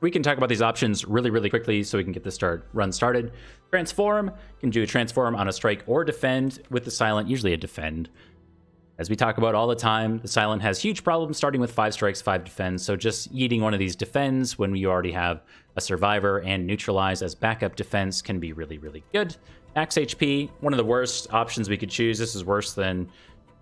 We can talk about these options really quickly so we can get this run started. Transform, you can do a transform on a strike or defend with the silent, usually a defend. As we talk about all the time, the silent has huge problems starting with 5 strikes, 5 defends, so just yeeting one of these defends when you already have a survivor and neutralize as backup defense can be really good. Max HP, one of the worst options we could choose. This is worse than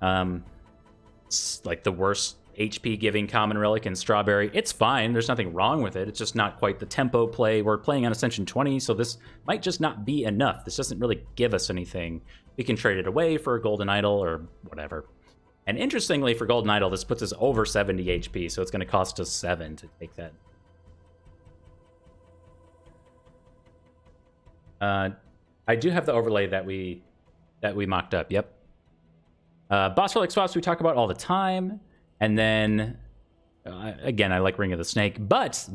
like the worst HP giving common relic in Strawberry. It's fine, there's nothing wrong with it, it's just not quite the tempo play. We're playing on Ascension 20, so this might just not be enough. This doesn't really give us anything. We can trade it away for a golden idol or whatever. And interestingly, for golden idol, this puts us over 70 HP, so it's going to cost us 7 to take that. I do have the overlay that we mocked up. Yep. Boss relic swaps we talk about all the time. And then, again, I like Ring of the Snake, but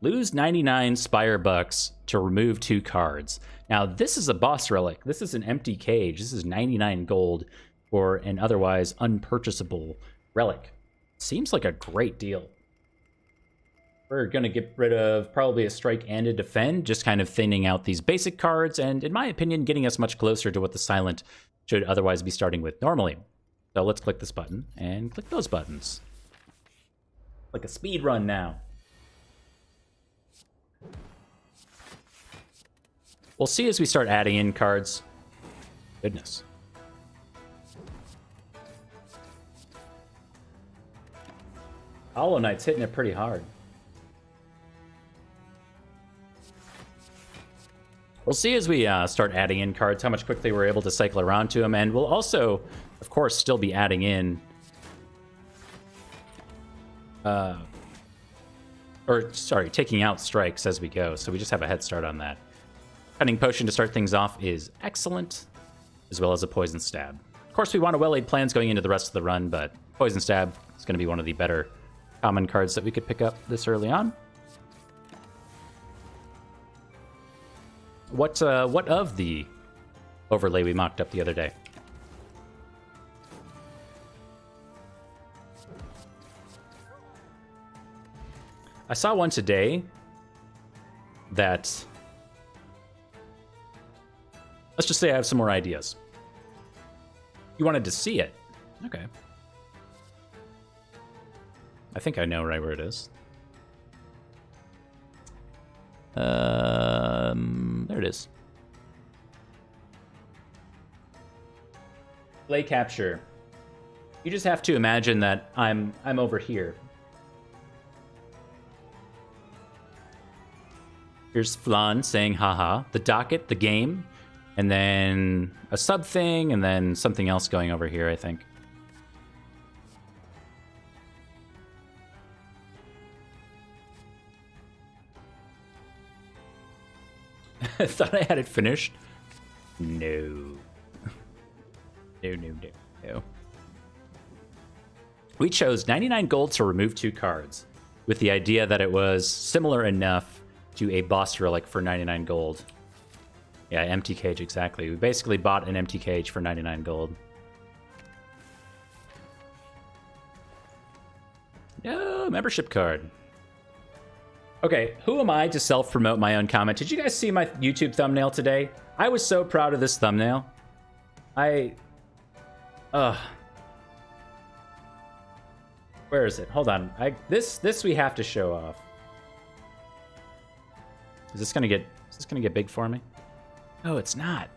lose 99 Spire bucks to remove 2 cards. Now, this is a boss relic. This is an empty cage. This is 99 gold for an otherwise unpurchasable relic. Seems like a great deal. We're going to get rid of probably a strike and a defend, just kind of thinning out these basic cards, and in my opinion, getting us much closer to what the silent should otherwise be starting with normally. So let's click this button and click those buttons. Like a speed run now. We'll see as we start adding in cards. Goodness. Hollow Knight's hitting it pretty hard. We'll see as we start adding in cards how much quickly we're able to cycle around to them, and we'll also, of course, still be adding in taking out strikes as we go, so we just have a head start on that. Cunning Potion to start things off is excellent, as well as a Poison Stab. Of course, we want a well-laid plans going into the rest of the run, but Poison Stab is going to be one of the better common cards that we could pick up this early on. What of the overlay we mocked up the other day? I saw one today that... Let's just say I have some more ideas. You wanted to see it. Okay. I think I know right where it is. There it is. Play capture. You just have to imagine that I'm over here. Here's Flan saying haha, the docket, the game, and then a sub thing, and then something else going over here, I think. I thought I had it finished. No. No. We chose 99 gold to remove 2 cards, with the idea that it was similar enough to a boss relic for 99 gold. Yeah, empty cage, exactly. We basically bought an empty cage for 99 gold. No, membership card. Okay, who am I to self-promote my own comment? Did you guys see my YouTube thumbnail today? I was so proud of this thumbnail. Where is it? Hold on. This we have to show off. Is this gonna get big for me? Oh, it's not.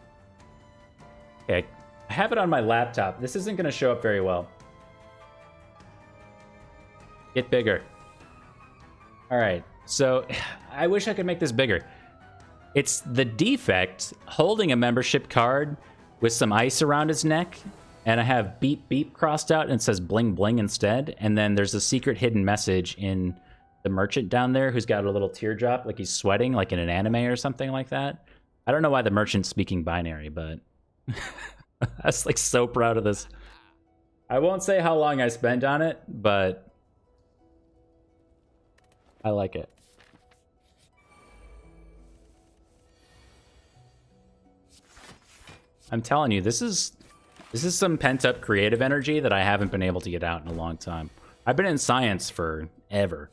Okay, I have it on my laptop. This isn't gonna show up very well. Get bigger. All right. So, I wish I could make this bigger. It's the defect holding a membership card with some ice around his neck, and I have beep beep crossed out and it says bling bling instead, and then there's a secret hidden message in the merchant down there who's got a little teardrop, like he's sweating, like in an anime or something like that. I don't know why the merchant's speaking binary, but I was like so proud of this. I won't say how long I spent on it, but I like it. I'm telling you, this is some pent-up creative energy that I haven't been able to get out in a long time. I've been in science forever.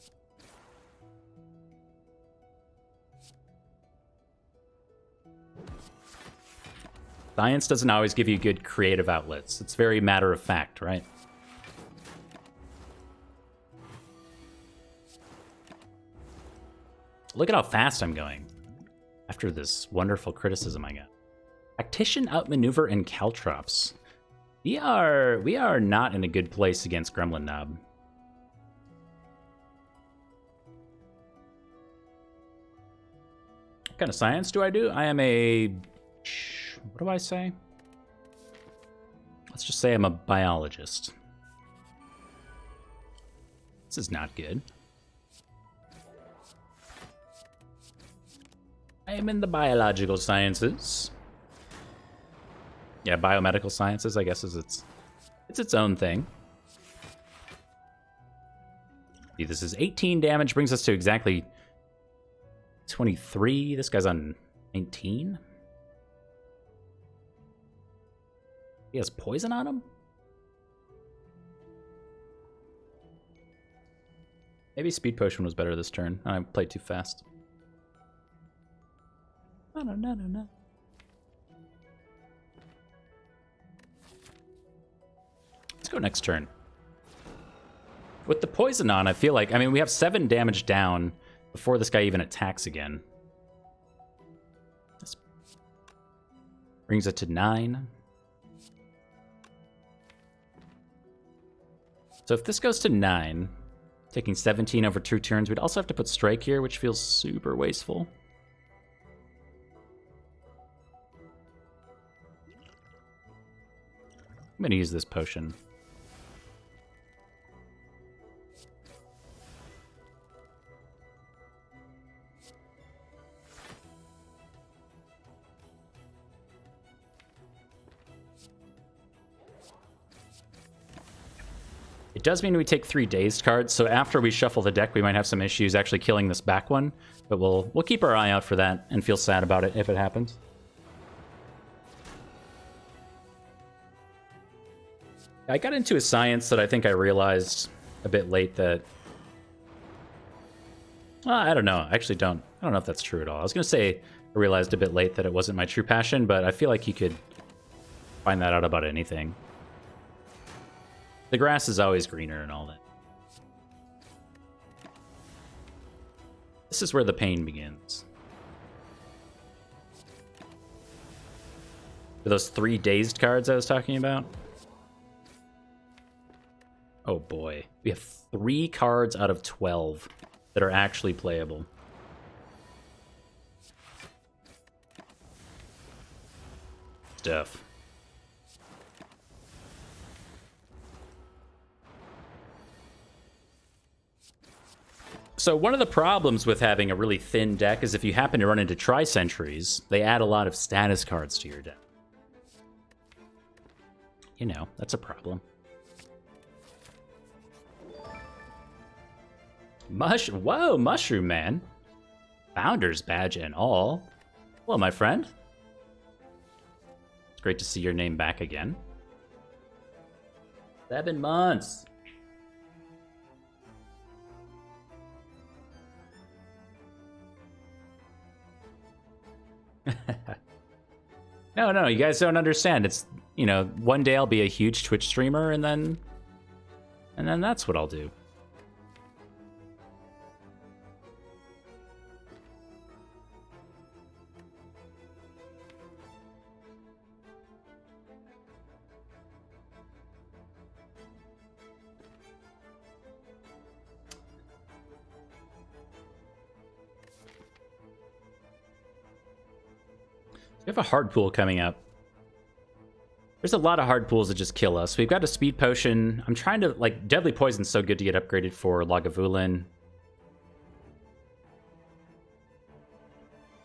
Science doesn't always give you good creative outlets. It's very matter of fact, right? Look at how fast I'm going after this wonderful criticism I got. Tactician outmaneuver and Caltrops. We are not in a good place against Gremlin Knob. What kind of science do I do? I am a... what do I say? Let's just say I'm a biologist. This is not good. I am in the biological sciences. Yeah, biomedical sciences, I guess, is its own thing. See, this is 18 damage, brings us to exactly 23. This guy's on 19. He has poison on him? Maybe Speed Potion was better this turn. I played too fast. No. Let's go next turn. With the poison on, I feel like... I mean, we have 7 damage down before this guy even attacks again. This brings it to 9. So if this goes to 9, taking 17 over 2 turns, we'd also have to put Strike here, which feels super wasteful. I'm gonna use this potion. It does mean we take 3 dazed cards, so after we shuffle the deck, we might have some issues actually killing this back one, but we'll keep our eye out for that and feel sad about it if it happens. I got into a science that I think I realized a bit late that... Well, I don't know. I actually don't. I don't know if that's true at all. I was going to say I realized a bit late that it wasn't my true passion, but I feel like you could find that out about anything. The grass is always greener and all that. This is where the pain begins. For those 3 dazed cards I was talking about. Oh boy. We have 3 cards out of 12 that are actually playable. Stuff. So one of the problems with having a really thin deck is if you happen to run into Tri-Sentries, they add a lot of status cards to your deck. You know, that's a problem. Whoa, Mushroom Man. Founder's badge and all. Hello, my friend. It's great to see your name back again. 7 months. No, you guys don't understand. It's, you know, one day I'll be a huge Twitch streamer and then that's what I'll do. We have a hard pool coming up. There's a lot of hard pools that just kill us. We've got a speed potion. I'm trying to, like, Deadly Poison's so good to get upgraded for Lagavulin.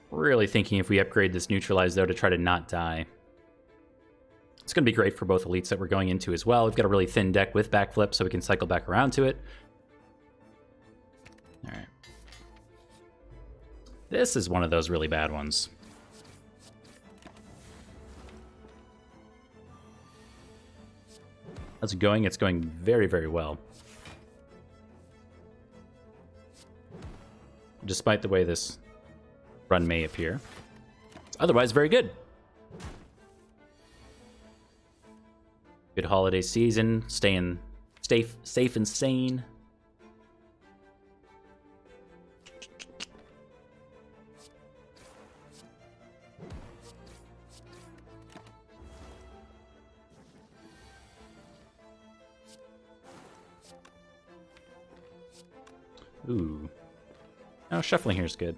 Really thinking if we upgrade this Neutralize, though, to try to not die. It's going to be great for both elites that we're going into as well. We've got a really thin deck with backflip, so we can cycle back around to it. All right. This is one of those really bad ones. How's it going? It's going very, very well. Despite the way this run may appear. It's otherwise very good. Good holiday season. Stay safe and sane. Ooh. Oh, shuffling here is good.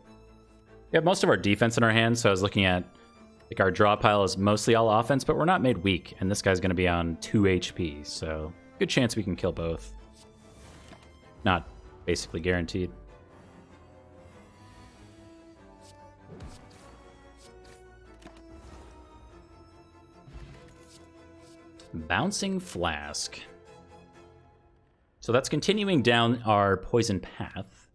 We have most of our defense in our hands, so I was looking at, like, our draw pile is mostly all offense, but we're not made weak, and this guy's going to be on 2 HP, so good chance we can kill both. Not basically guaranteed. Bouncing Flask. So that's continuing down our poison path.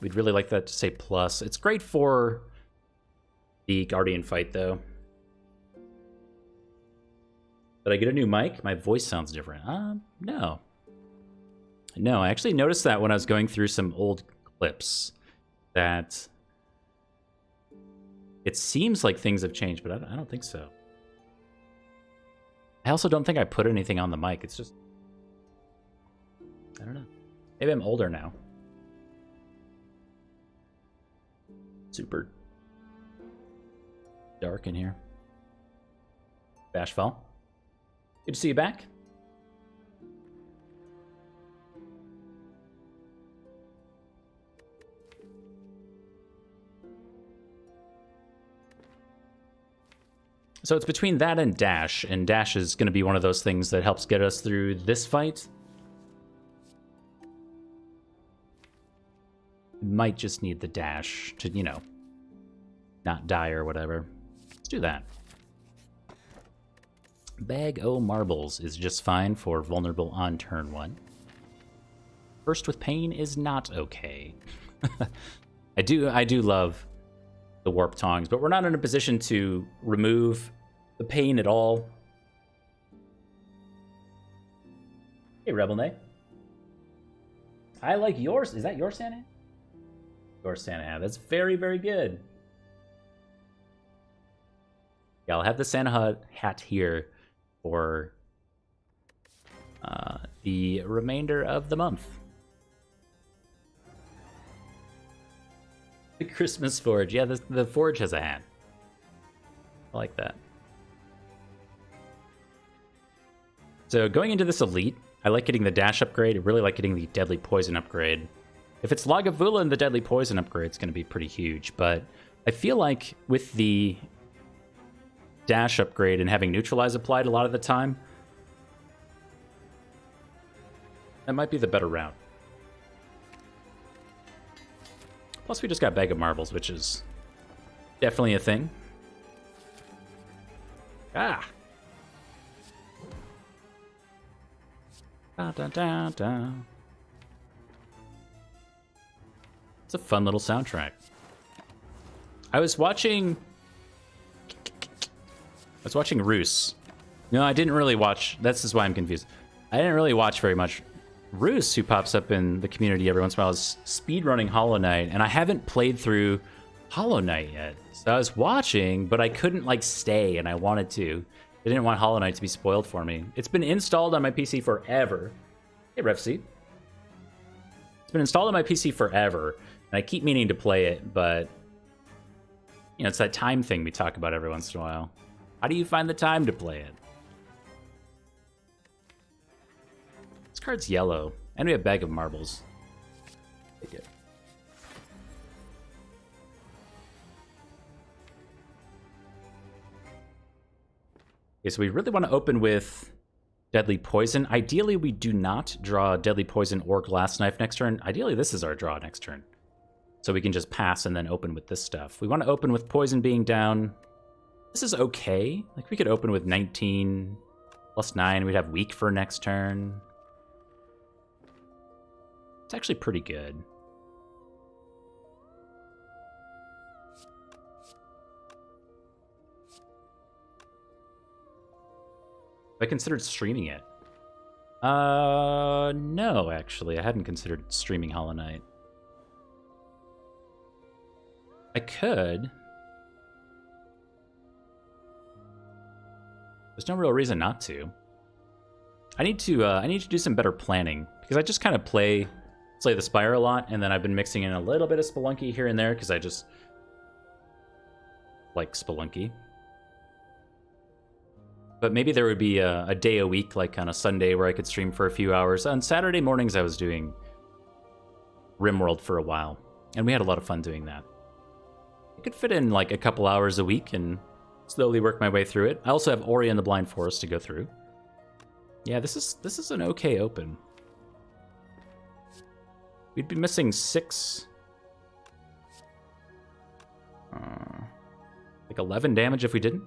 We'd really like that to say plus. It's great for the Guardian fight, though. Did I get a new mic? My voice sounds different. No. No, I actually noticed that when I was going through some old clips, that it seems like things have changed, but I don't think so. I also don't think I put anything on the mic. It's just, I don't know. Maybe I'm older now. Super dark in here. Bashfall. Good to see you back. So it's between that and Dash is going to be one of those things that helps get us through this fight. Might just need the Dash to, you know, not die or whatever. Let's do that. Bag O Marbles is just fine for vulnerable on turn 1. Burst with Pain is not okay. I do love the Warp Tongs, but we're not in a position to remove the pain at all. Hey, Rebel Nay. I like yours. Is that your Santa? Your Santa hat. That's very, very good. Yeah, I'll have the Santa hat here for the remainder of the month. The Christmas Forge. Yeah, the Forge has a hat. I like that. So going into this Elite, I like getting the Dash upgrade. I really like getting the Deadly Poison upgrade. If it's Lagavula and the Deadly Poison upgrade, it's going to be pretty huge. But I feel like with the Dash upgrade and having Neutralize applied a lot of the time, that might be the better route. Plus, we just got Bag of Marbles, which is definitely a thing. Ah! Da, da, da, da. It's a fun little soundtrack. I was watching Roos. No, I didn't really watch. This is why I'm confused. I didn't really watch very much. Roos, who pops up in the community every once in a while, is speedrunning Hollow Knight, and I haven't played through Hollow Knight yet. So I was watching, but I couldn't, like, stay, and I wanted to. I didn't want Hollow Knight to be spoiled for me. It's been installed on my PC forever. Hey, RefC. It's been installed on my PC forever, and I keep meaning to play it, but, you know, it's that time thing we talk about every once in a while. How do you find the time to play it? This card's yellow, and we have Bag of Marbles. Take it. Okay, so we really want to open with Deadly Poison. Ideally, we do not draw Deadly Poison or Glass Knife next turn. Ideally, this is our draw next turn. So we can just pass and then open with this stuff. We want to open with Poison being down. This is okay. Like, we could open with 19 plus 9. We'd have Weak for next turn. It's actually pretty good. I considered streaming it. No, actually. I hadn't considered streaming Hollow Knight. I could. There's no real reason not to. I need to do some better planning, because I just kind of play the Spire a lot, and then I've been mixing in a little bit of Spelunky here and there because I just like Spelunky. But maybe there would be a day a week, like on a Sunday, where I could stream for a few hours. On Saturday mornings, I was doing RimWorld for a while, and we had a lot of fun doing that. I could fit in like a couple hours a week and slowly work my way through it. I also have Ori and the Blind Forest to go through. Yeah, this is an okay open. We'd be missing 6... like 11 damage if we didn't.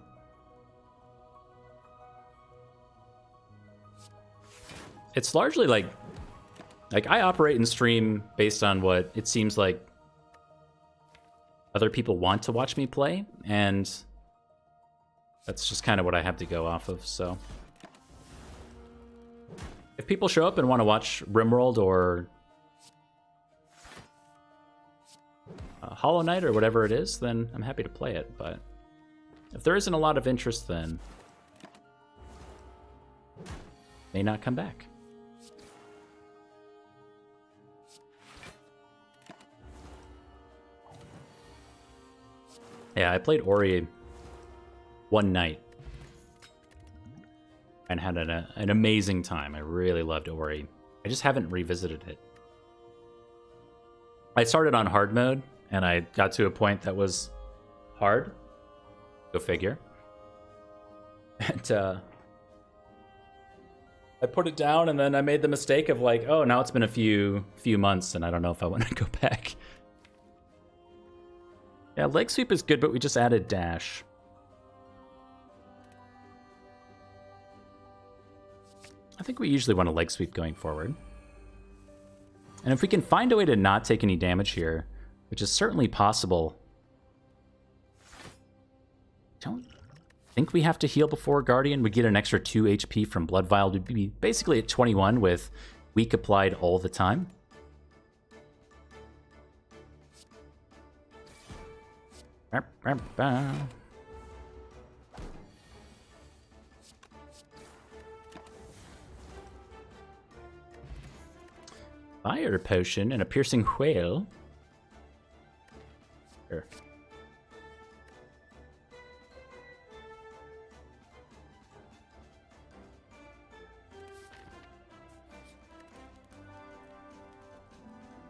It's largely like I operate and stream based on what it seems like other people want to watch me play, and that's just kind of what I have to go off of, so. If people show up and want to watch RimWorld or Hollow Knight or whatever it is, then I'm happy to play it, but if there isn't a lot of interest, then may not come back. Yeah, I played Ori one night and had an amazing time. I really loved Ori. I just haven't revisited it. I started on hard mode, and I got to a point that was hard. Go figure. And I put it down, and then I made the mistake of like, oh, now it's been a few months, and I don't know if I want to go back. Yeah, leg sweep is good, but we just added dash. I think we usually want a leg sweep going forward. And if we can find a way to not take any damage here, which is certainly possible. Don't think we have to heal before Guardian. We get an extra 2 HP from Blood Vial. We'd be basically at 21 with weak applied all the time. Fire potion and a piercing whale. Sure.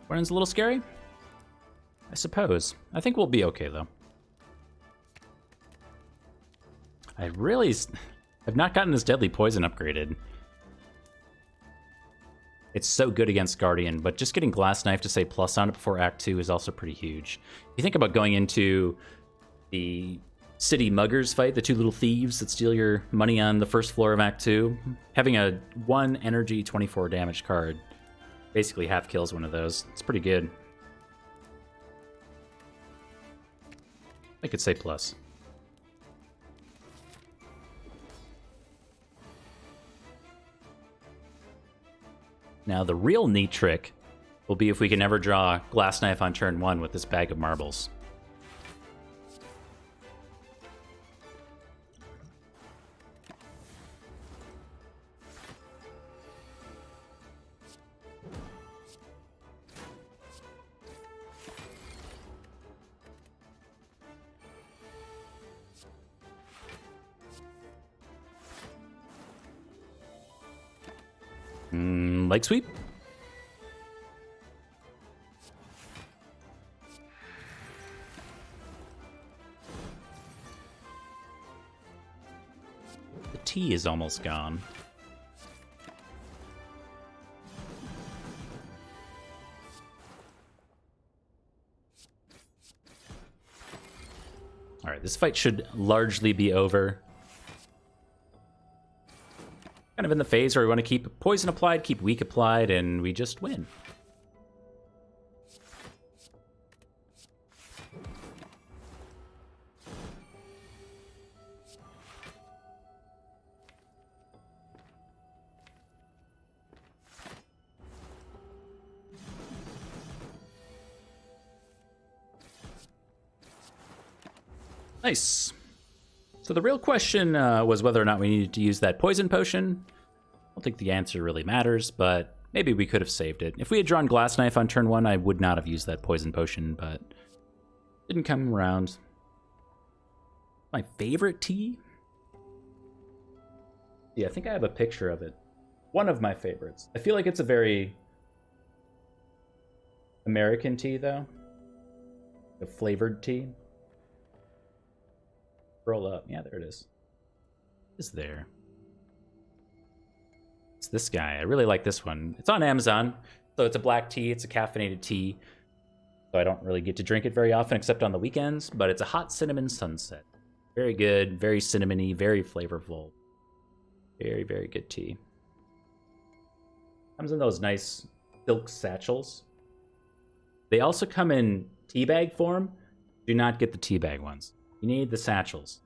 Running's a little scary, I suppose. I think we'll be okay though. I've not gotten this deadly poison upgraded. It's so good against Guardian, but just getting Glass Knife to say plus on it before Act 2 is also pretty huge. If you think about going into the city muggers fight, the 2 little thieves that steal your money on the first floor of Act 2, having a 1 energy 24 damage card basically half kills one of those. It's pretty good. I could say plus. Now, the real neat trick will be if we can ever draw Glass Knife on turn 1 with this bag of marbles. Leg sweep. The tea is almost gone. All right, this fight should largely be over. Kind of in the phase where we want to keep poison applied, keep weak applied, and we just win. Nice. So the real question was whether or not we needed to use that poison potion. don't think the answer really matters, but maybe we could have saved it. If we had drawn Glass Knife on turn 1, I would not have used that poison potion, but didn't come around. My favorite tea? Yeah, I think I have a picture of it. One of my favorites. I feel like it's a very American tea, though. A flavored tea. Roll up. Yeah, there it is. Is there? It's this guy. I really like this one. It's on Amazon. So it's a black tea. It's a caffeinated tea. So I don't really get to drink it very often except on the weekends. But it's a hot cinnamon sunset. Very good. Very cinnamony. Very flavorful. Very, very good tea. Comes in those nice silk satchels. They also come in tea bag form. Do not get the tea bag ones. You need the satchels.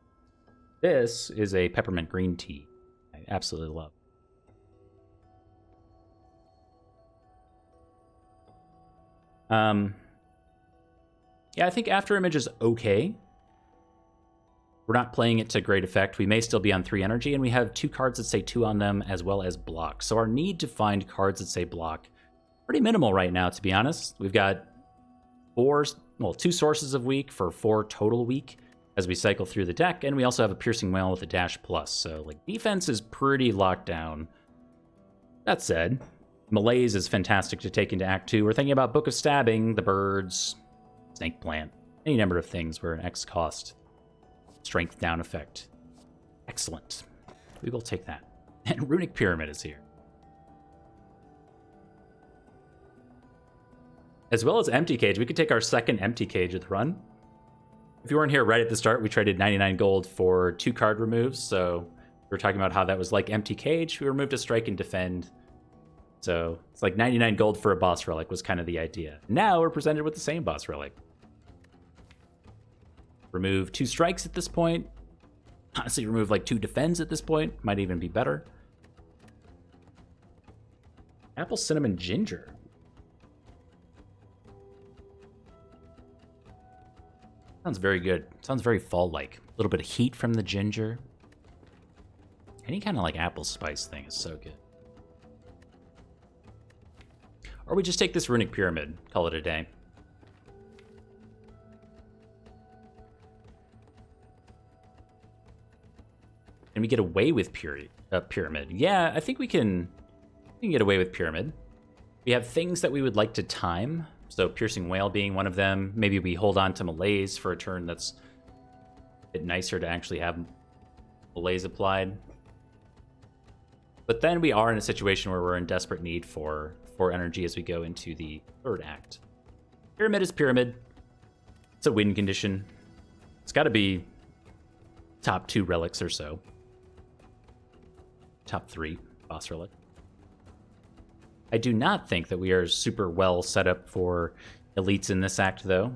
This is a peppermint green tea. I absolutely love. Yeah, I think After Image is okay. We're not playing it to great effect. We may still be on 3 energy, and we have 2 cards that say 2 on them, as well as block. So our need to find cards that say block, pretty minimal right now, to be honest. We've got 2 sources of weak for 4 total weak as we cycle through the deck, and we also have a Piercing Whale with a dash plus. So like defense is pretty locked down. That said, Malaise is fantastic to take into Act 2. We're thinking about Book of Stabbing, the birds, Snake Plant, any number of things where an X cost. Strength down effect. Excellent. We will take that. And Runic Pyramid is here. As well as Empty Cage. We could take our second Empty Cage of the run. If you weren't here right at the start, we traded 99 gold for 2 card removes. So we were talking about how that was like Empty Cage. We removed a Strike and Defend. So it's like 99 gold for a Boss Relic was kind of the idea. Now we're presented with the same Boss Relic. Remove 2 strikes at this point. Honestly, remove like 2 defends at this point. Might even be better. Apple Cinnamon Ginger. Sounds very good. Sounds very fall-like. A little bit of heat from the ginger. Any kind of like apple spice thing is so good. Or we just take this Runic Pyramid, call it a day. Can we get away with Pyramid? Yeah, I think we can get away with Pyramid. We have things that we would like to time. So Piercing Whale being one of them. Maybe we hold on to Malaise for a turn that's a bit nicer to actually have Malaise applied. But then we are in a situation where we're in desperate need for energy as we go into the 3rd act. Pyramid is Pyramid. It's a win condition. It's got to be top 2 relics or so. Top 3 Boss Relic. I do not think that we are super well set up for elites in this act, though.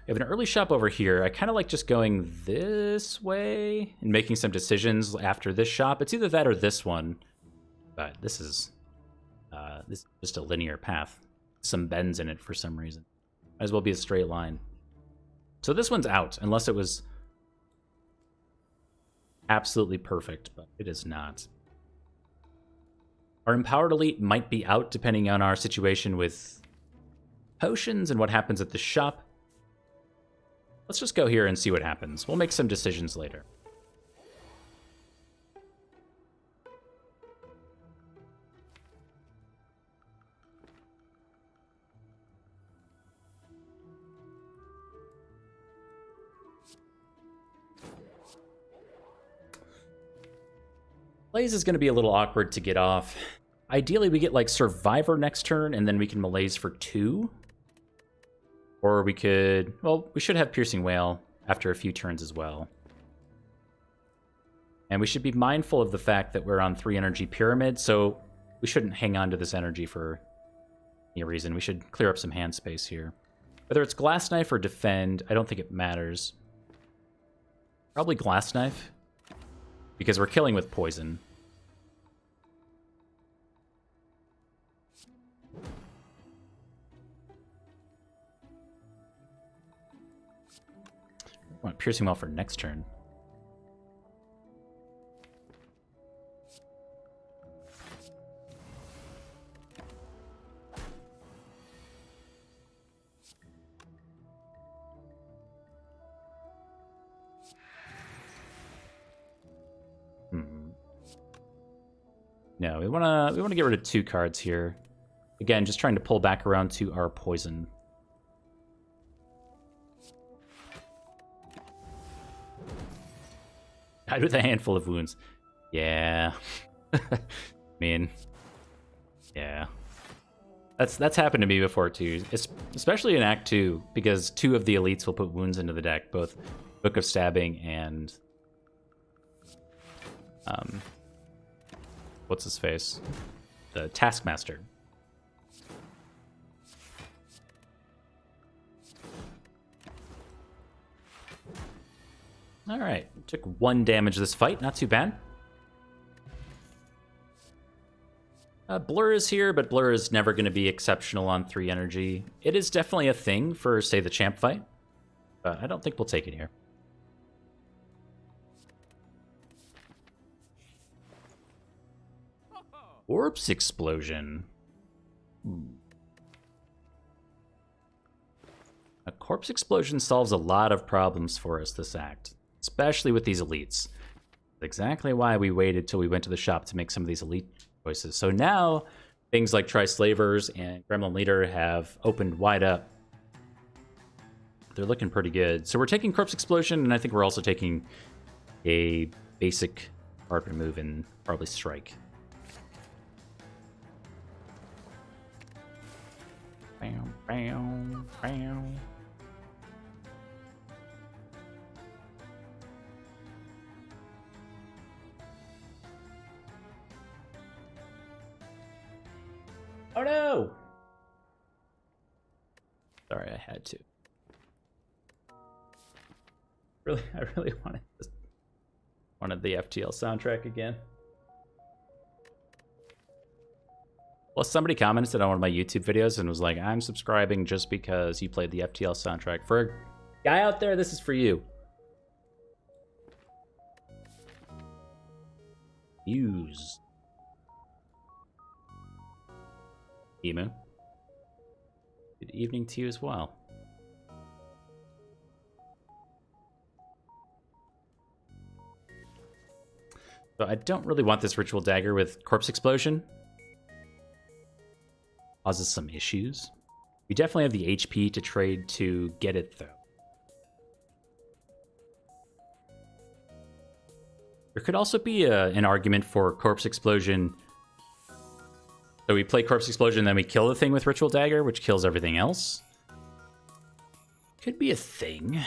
We have an early shop over here. I kind of like just going this way and making some decisions after this shop. It's either that or this one. But this is just a linear path. Some bends in it for some reason. Might as well be a straight line. So this one's out, unless it was absolutely perfect, but it is not. Our Empowered Elite might be out depending on our situation with potions and what happens at the shop. Let's just go here and see what happens. We'll make some decisions later. Malaise is going to be a little awkward to get off. Ideally, we get like Survivor next turn, and then we can Malaise for 2. Or we could... Well, we should have Piercing Whale after a few turns as well. And we should be mindful of the fact that we're on 3 energy Pyramid, so we shouldn't hang on to this energy for any reason. We should clear up some hand space here. Whether it's Glass Knife or Defend, I don't think it matters. Probably Glass Knife, because we're killing with poison. I want Piercing Whale for next turn. No, we wanna get rid of 2 cards here. Again, just trying to pull back around to our poison. Died with a handful of wounds. Yeah. I mean, yeah. That's happened to me before too, especially in Act 2, because 2 of the elites will put wounds into the deck, both Book of Stabbing and what's his face? The Taskmaster. All right, took 1 damage this fight, not too bad. Blur is here, but Blur is never going to be exceptional on 3 energy. It is definitely a thing for, say, the champ fight, but I don't think we'll take it here. Corpse Explosion. A Corpse Explosion solves a lot of problems for us this act, especially with these elites. That's exactly why we waited till we went to the shop to make some of these elite choices. So now, things like Tri-Slavers and Gremlin Leader have opened wide up. They're looking pretty good. So we're taking Corpse Explosion, and I think we're also taking a basic card remove and probably Strike. Bam, bam, bam. Oh no! Sorry, I had to. I really wanted the FTL soundtrack again. Well, somebody commented on one of my YouTube videos and was like, I'm subscribing just because you played the FTL soundtrack. For a guy out there, this is for you. Use. Emu. Good evening to you as well. So I don't really want this Ritual Dagger with Corpse Explosion. Causes some issues. We definitely have the HP to trade to get it, though. There could also be an argument for Corpse Explosion. So we play Corpse Explosion, then we kill the thing with Ritual Dagger, which kills everything else. Could be a thing.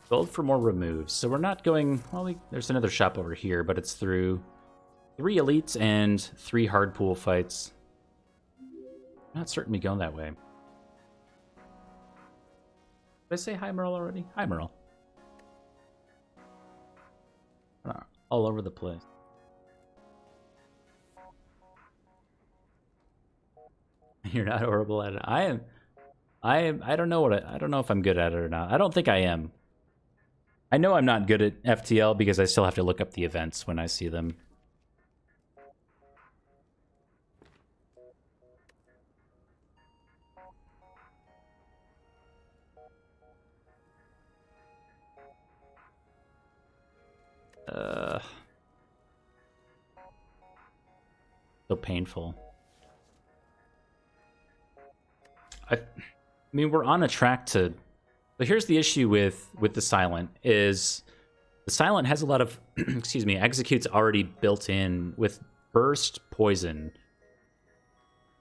Gold for more removes. So we're not going... Well, there's another shop over here, but it's through 3 elites and 3 hard pool fights. I'm not certain we go that way. Did I say hi, Merle, already? Hi, Merle. All over the place. You're not horrible at it. I am. I don't know I don't know if I'm good at it or not. I don't think I am. I know I'm not good at FTL because I still have to look up the events when I see them. So painful. I mean, we're on a track to... But here's the issue with the Silent, is the Silent has a lot of, excuse me, executes already built in with Burst, Poison.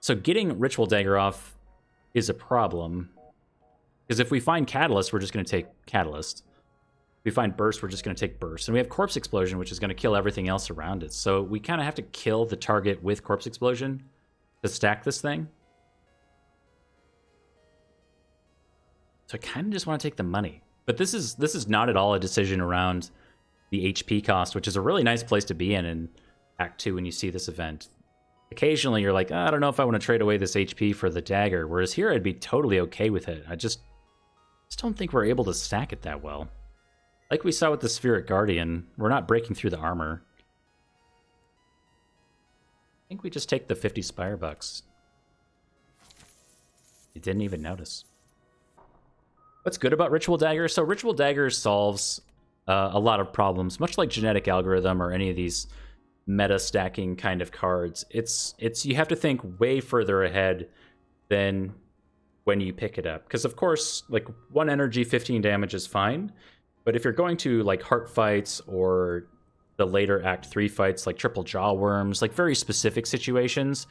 So getting Ritual Dagger off is a problem. Because if we find Catalyst, we're just going to take Catalyst. If we find Burst, we're just going to take Burst. And we have Corpse Explosion, which is going to kill everything else around it. So we kind of have to kill the target with Corpse Explosion to stack this thing. So I kind of just want to take the money. But this is not at all a decision around the HP cost, which is a really nice place to be in Act 2 when you see this event. Occasionally you're like, I don't know if I want to trade away this HP for the dagger, whereas here I'd be totally okay with it. I just don't think we're able to stack it that well. Like we saw with the Spheric Guardian, we're not breaking through the armor. I think we just take the 50 Spire bucks. You didn't even notice. What's good about Ritual Dagger? So Ritual Dagger solves a lot of problems, much like Genetic Algorithm or any of these meta stacking kind of cards. It's you have to think way further ahead than when you pick it up. Because of course, like 1 energy, 15 damage is fine. But if you're going to like heart fights or the later Act 3 fights like Triple Jaw Worms, like very specific situations,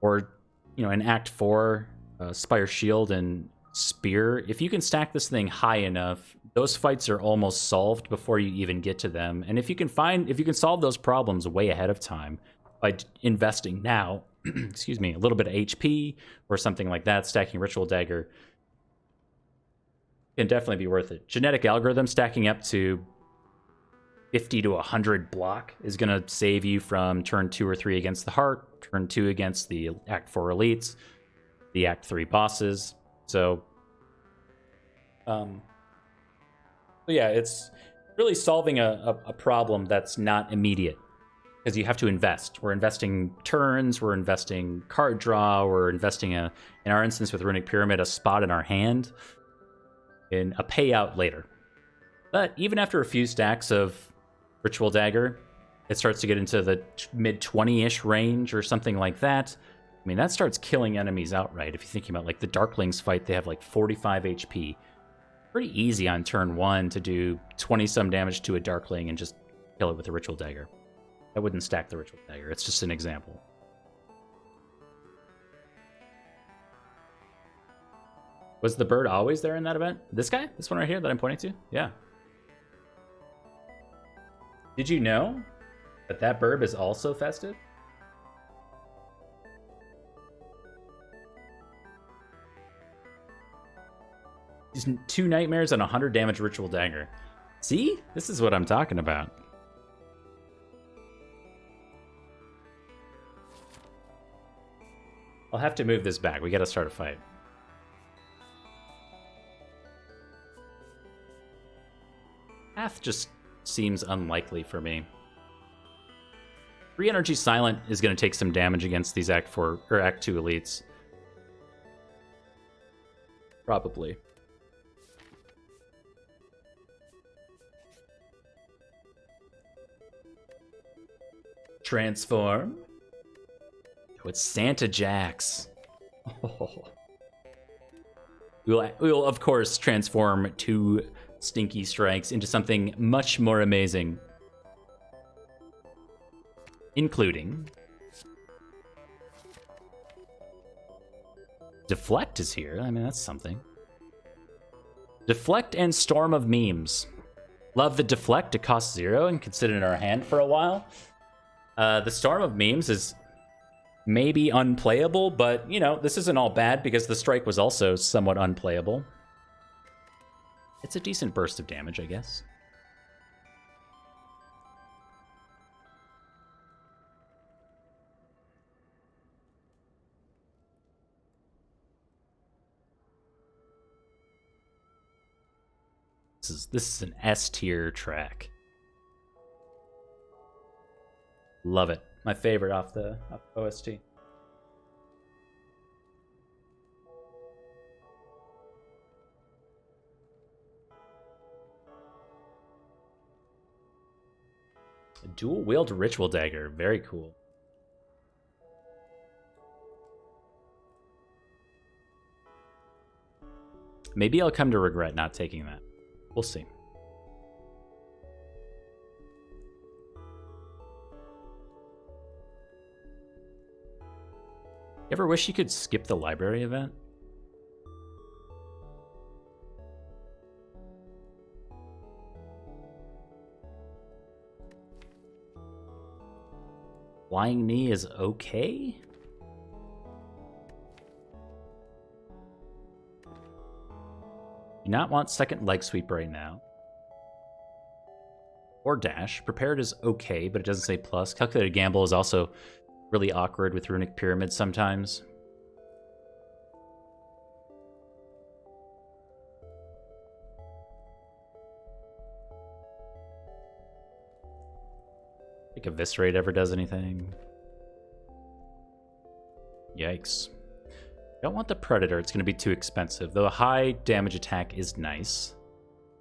or in Act 4, Spire Shield and Spear, if you can stack this thing high enough, those fights are almost solved before you even get to them. And if you can solve those problems way ahead of time by investing now, excuse me, a little bit of HP or something like that, stacking Ritual Dagger can definitely be worth it. Genetic Algorithm stacking up to 50 to 100 block is going to save you from turn 2 or 3 against the Heart, turn 2 against the Act 4 elites, the Act 3 bosses. So yeah, it's really solving a problem that's not immediate, because you have to invest. We're investing turns, we're investing card draw, we're investing in our instance with Runic Pyramid, a spot in our hand, in a payout later. But even after a few stacks of Ritual Dagger, it starts to get into the mid 20-ish range or something like that. I mean, that starts killing enemies outright. If you're thinking about like the Darklings fight, they have like 45 HP. Pretty easy on turn 1 to do 20-some damage to a Darkling and just kill it with a Ritual Dagger. I wouldn't stack the Ritual Dagger. It's just an example. Was the bird always there in that event? This guy? This one right here that I'm pointing to? Yeah. Did you know that burb is also festive? Just 2 nightmares and 100 damage Ritual Dagger. See? This is what I'm talking about. I'll have to move this back. We gotta start a fight. Path just seems unlikely for me. 3 energy silent is gonna take some damage against these Act 4 or Act 2 elites. Probably. Transform. Oh, it's Santa Jax. Oh. We will, of course, transform 2 Stinky Strikes into something much more amazing. Including... Deflect is here. I mean, that's something. Deflect and Storm of Memes. Love the Deflect. It costs 0 and can sit in our hand for a while. The Storm of Memes is maybe unplayable, but, this isn't all bad because the strike was also somewhat unplayable. It's a decent burst of damage, I guess. This is an S tier track. Love it. My favorite off the OST. You A dual-wield Ritual Dagger. Very cool. Maybe I'll come to regret not taking that. We'll see. You ever wish you could skip the library event? Flying knee is okay? Do not want second leg sweep right now. Or dash. Prepared is okay, but it doesn't say plus. Calculated gamble is also really awkward with Runic Pyramid sometimes. I think Eviscerate ever does anything. Yikes. Don't want the Predator. It's going to be too expensive, though a high damage attack is nice.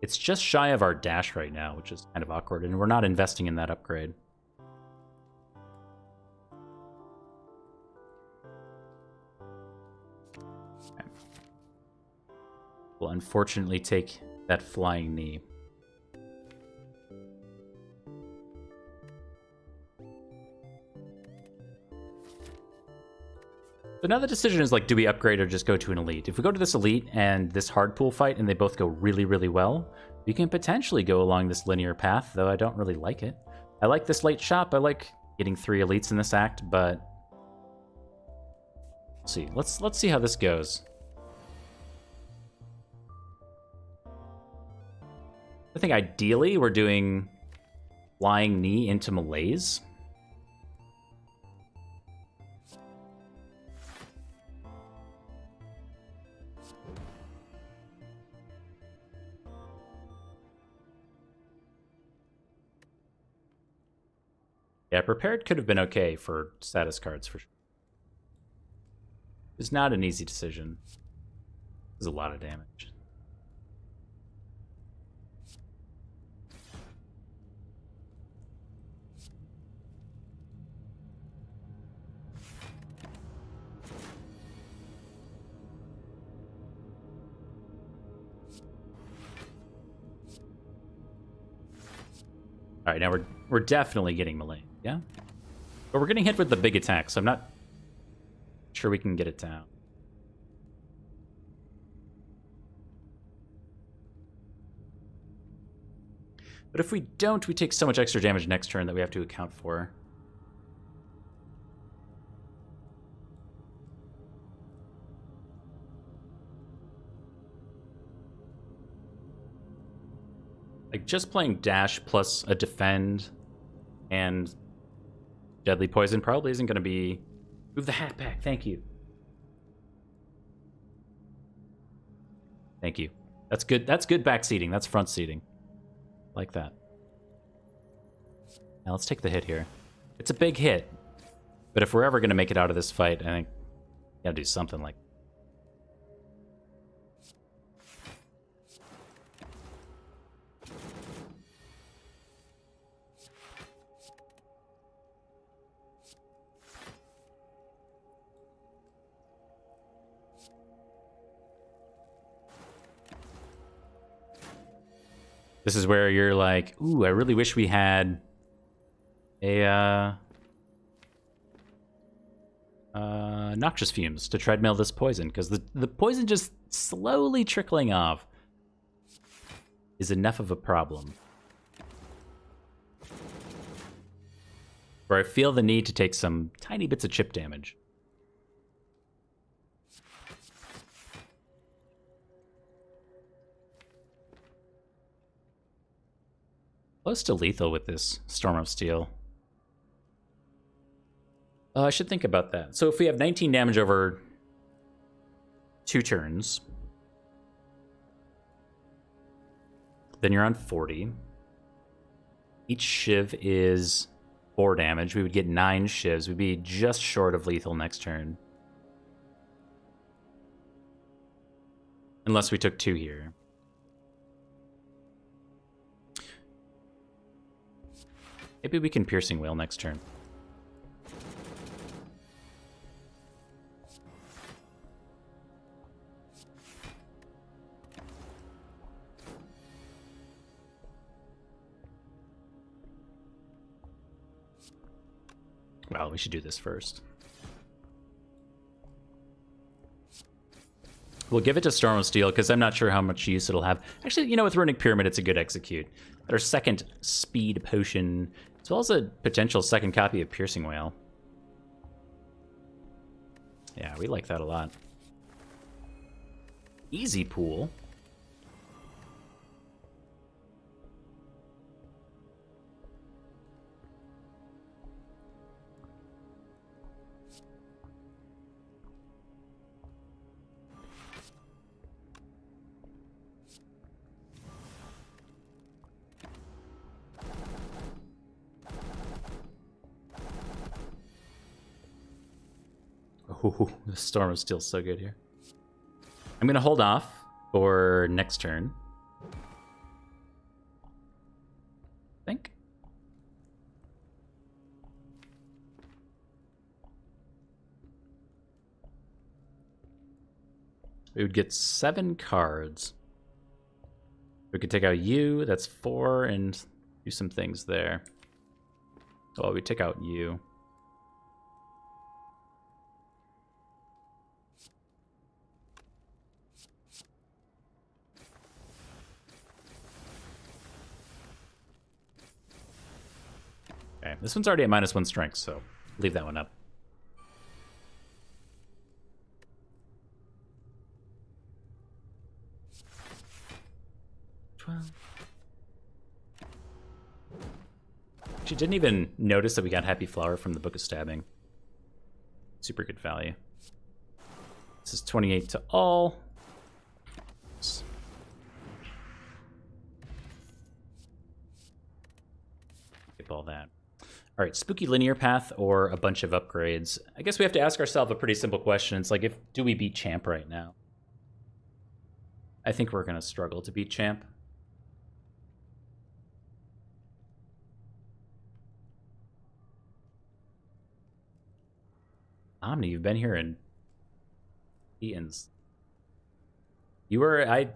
It's just shy of our dash right now, which is kind of awkward, and we're not investing in that upgrade. Okay. We'll unfortunately take that flying knee. So now the decision is like, do we upgrade or just go to an elite? If we go to this elite and this hard pool fight and they both go really, really well, we can potentially go along this linear path, though I don't really like it. I like this late shop. I like getting 3 elites in this act, but let's see. Let's see how this goes. I think ideally we're doing flying knee into malaise. Yeah, prepared could have been okay for status cards for sure. It's not an easy decision. There's a lot of damage. All right, now we're definitely getting melee, yeah? But we're getting hit with the big attack, so I'm not sure we can get it down. But if we don't, we take so much extra damage next turn that we have to account for. Like, just playing dash plus a defend and deadly poison probably isn't going to be... Move the hat back, thank you. Thank you. That's good back seating. That's front seating. Like that. Now let's take the hit here. It's a big hit. But if we're ever going to make it out of this fight, I think we gotta do something like... This is where you're like, ooh, I really wish we had a noxious fumes to treadmill this poison, because the poison just slowly trickling off is enough of a problem. Where I feel the need to take some tiny bits of chip damage. Close to lethal with this Storm of Steel. I should think about that. So if we have 19 damage over 2 turns, then you're on 40. Each shiv is 4 damage. We would get 9 shivs. We'd be just short of lethal next turn. Unless we took 2 here. Maybe we can Piercing Wail next turn. Well, we should do this first. We'll give it to Storm of Steel, because I'm not sure how much use it'll have. Actually, you know, with Runic Pyramid, it's a good execute. Our second speed potion, as well as a potential second copy of Piercing Wail. Yeah, we like that a lot. Easy pool. Ooh, the storm is still so good here. I'm going to hold off for next turn. I think. We would get 7 cards. We could take out you, that's 4, and do some things there. Well, we take out you. Okay, this one's already at -1 strength, so leave that one up. She didn't even notice that we got Happy Flower from the Book of Stabbing. Super good value. This is 28 to all. Skip all that. All right, Spooky Linear Path or a bunch of upgrades. I guess we have to ask ourselves a pretty simple question. It's like, do we beat Champ right now? I think we're going to struggle to beat Champ. Omni, you've been here in Eaton's. You were, I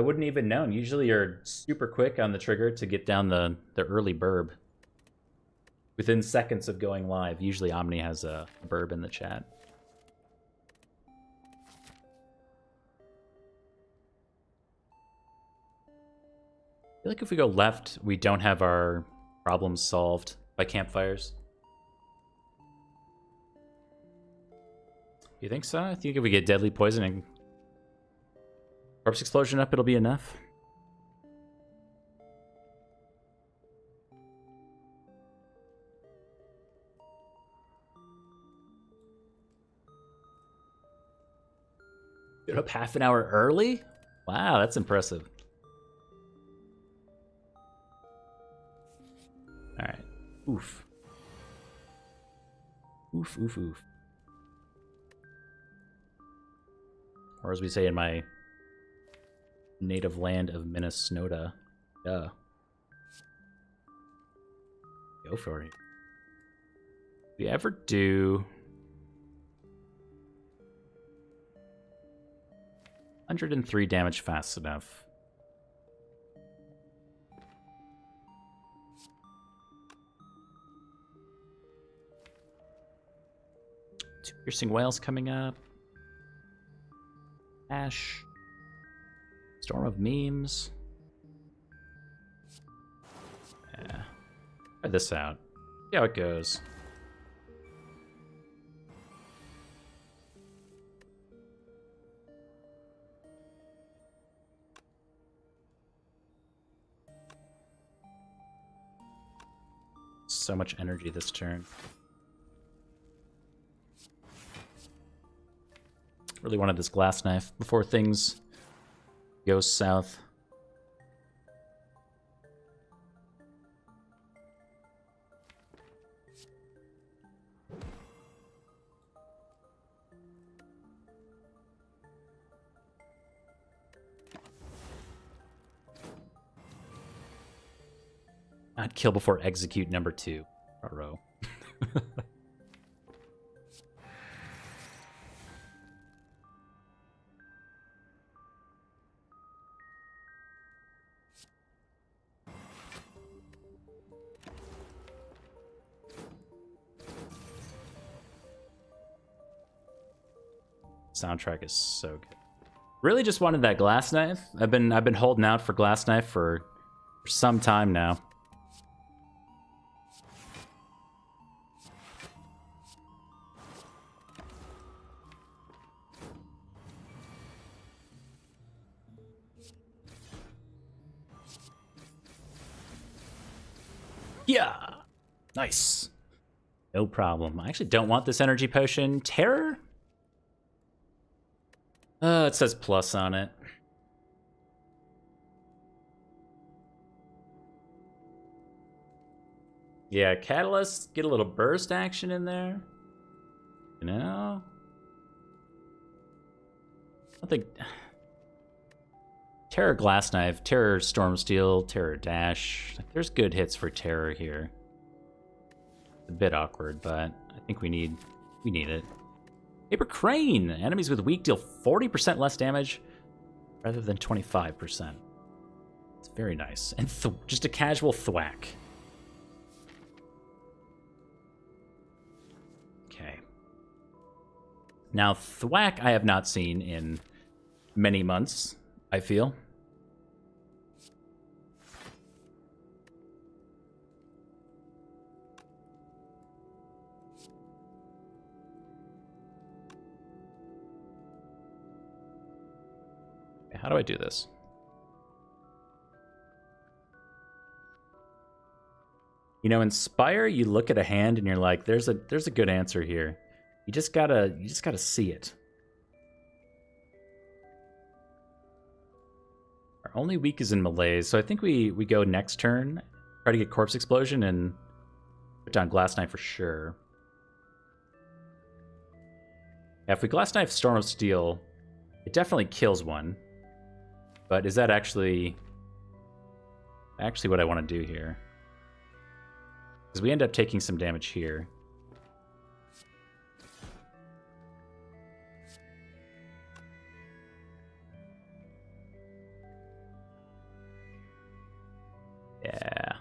wouldn't even known. Usually you're super quick on the trigger to get down the early burb. Within seconds of going live, usually Omni has a burb in the chat. I feel like if we go left, we don't have our problems solved by campfires. You think so? I think if we get Deadly Poison and Corpse Explosion up, it'll be enough. Get up half an hour early? Wow, that's impressive. Alright. Oof. Oof, oof, oof. Or as we say in my native land of Minnesota, duh. Go for it. Do we ever do 103 damage fast enough? Two Piercing Whales coming up. Ash. Storm of Memes. Yeah. Try this out. See how it goes. So much energy this turn. Really wanted this glass knife before things go south. I'd kill before execute number 2. Row. Soundtrack is so good. Really just wanted that glass knife. I've been holding out for glass knife for some time now. Yeah. Nice. No problem. I actually don't want this energy potion. Terror? It says plus on it. Yeah, Catalyst, get a little burst action in there. You know? I think Terror Glass Knife, Terror Storm Steel, Terror Dash. There's good hits for Terror here. It's a bit awkward, but I think we need it. Paper Crane! Enemies with weak deal 40% less damage rather than 25%. It's very nice. And just a casual thwack. Okay. Now, thwack I have not seen in many months, I feel. How do I do this? You know, in Spire, you look at a hand and you're like, there's a good answer here. You just gotta see it. Our only weak is in Malaise, so I think we go next turn, try to get Corpse Explosion and put down Glass Knife for sure. Yeah, if we Glass Knife Storm of Steel, it definitely kills one. But is that actually what I want to do here? Because we end up taking some damage here. Yeah.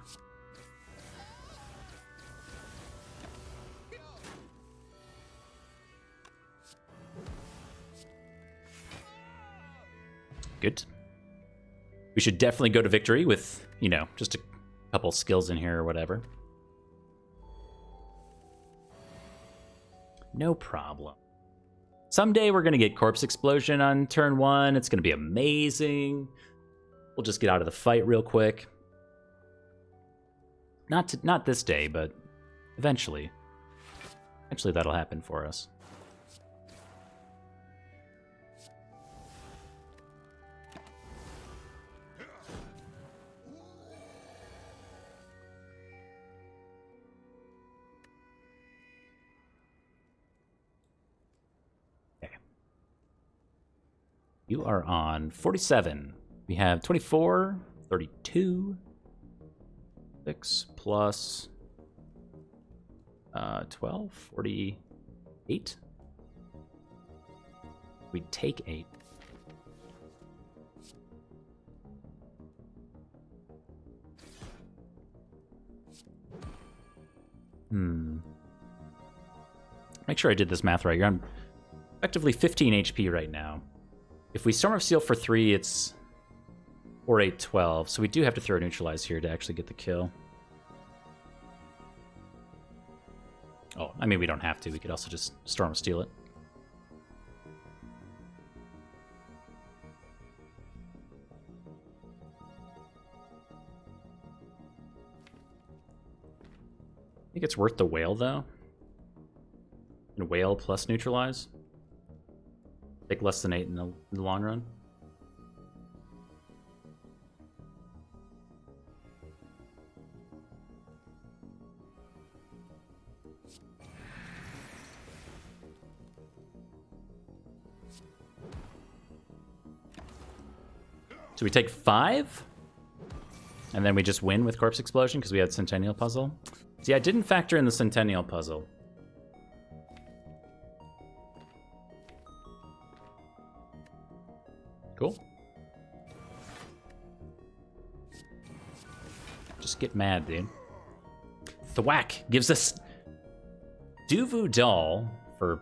Good. We should definitely go to victory with, you know, just a couple skills in here or whatever. No problem. Someday we're going to get Corpse Explosion on turn 1. It's going to be amazing. We'll just get out of the fight real quick. Not this day, but eventually. Eventually that'll happen for us. You are on 47. We have 24, 32, 6 plus 12, 48. We take 8. Make sure I did this math right. You're on effectively 15 HP right now. If we Storm of Steel for 3, it's 4, 8, 12. So we do have to throw a Neutralize here to actually get the kill. Oh, I mean, we don't have to. We could also just Storm of Steel it. I think it's worth the Whale, though. And Whale plus Neutralize. Take less than 8 in the long run. So we take 5? And then we just win with Corpse Explosion because we had Centennial Puzzle? See, I didn't factor in the Centennial Puzzle. Cool. Just get mad, dude. Thwack gives us Duvu Doll for...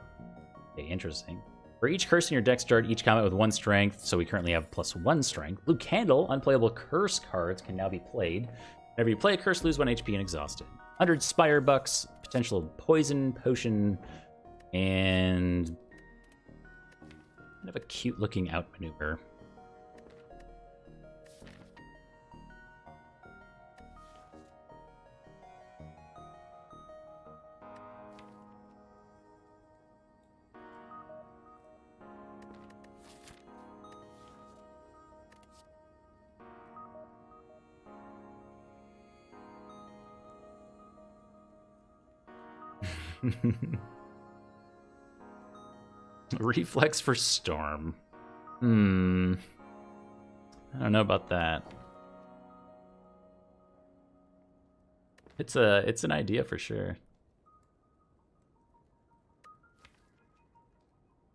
Okay, interesting. For each curse in your deck, start each combat with 1 strength, so we currently have +1 strength. Blue Candle, unplayable curse cards can now be played. Whenever you play a curse, lose 1 HP and exhaust it. 100 Spire bucks, potential poison, potion, and... kind of a cute-looking outmaneuver. Reflex for Storm. I don't know about that. It's an idea for sure.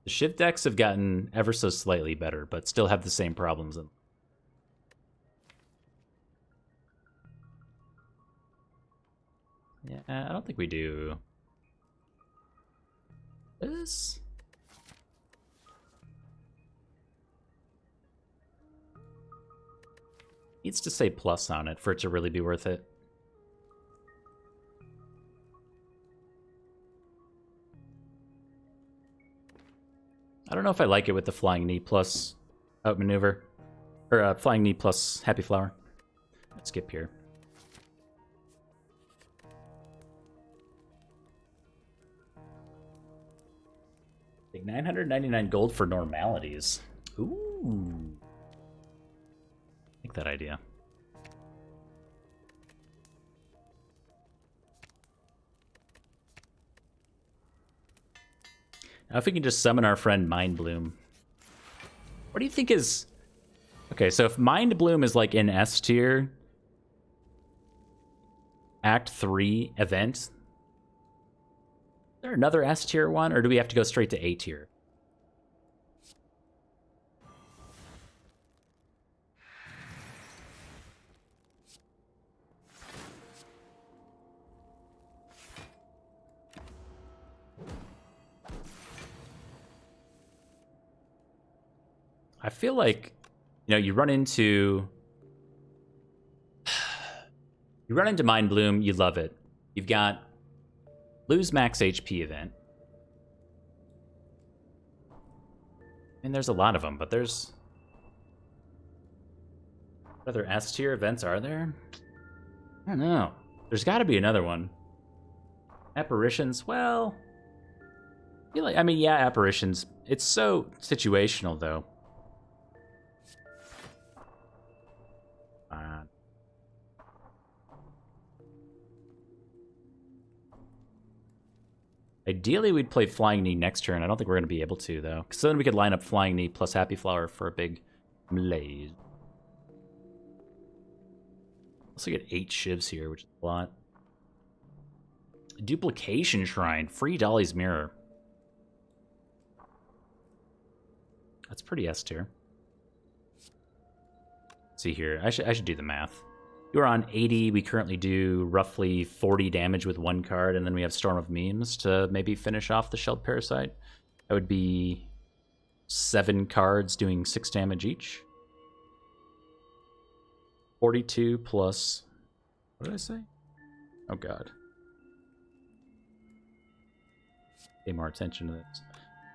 The Shiv decks have gotten ever so slightly better, but still have the same problems. Yeah, I don't think we do. This? Needs to say plus on it for it to really be worth it. I don't know if I like it with the Flying Knee plus outmaneuver. Or Flying Knee plus Happy Flower. Let's skip here. Like 999 gold for normalities. Ooh. I like that idea. Now if we can just summon our friend Mind Bloom. What do you think is... Okay, so if Mind Bloom is like in S tier, Act 3 event, is there another S tier one, or do we have to go straight to A tier? I feel like, you know, you run into Mind Bloom, you love it. You've got lose max HP event. I mean, there's a lot of them, but there's... What other S tier events are there? I don't know. There's got to be another one. Apparitions, well... I mean, yeah, apparitions. It's so situational, though. Ideally, we'd play Flying Knee next turn. I don't think we're going to be able to, though. Because then we could line up Flying Knee plus Happy Flower for a big malaise. Also get 8 shivs here, which is a lot. Duplication Shrine. Free Dolly's Mirror. That's pretty S tier. See here. I should do the math. You're on 80. We currently do roughly 40 damage with 1 card, and then we have Storm of Memes to maybe finish off the Shelled Parasite. That would be 7 cards doing 6 damage each. 42 plus... What did I say? Oh, God. Pay more attention to this.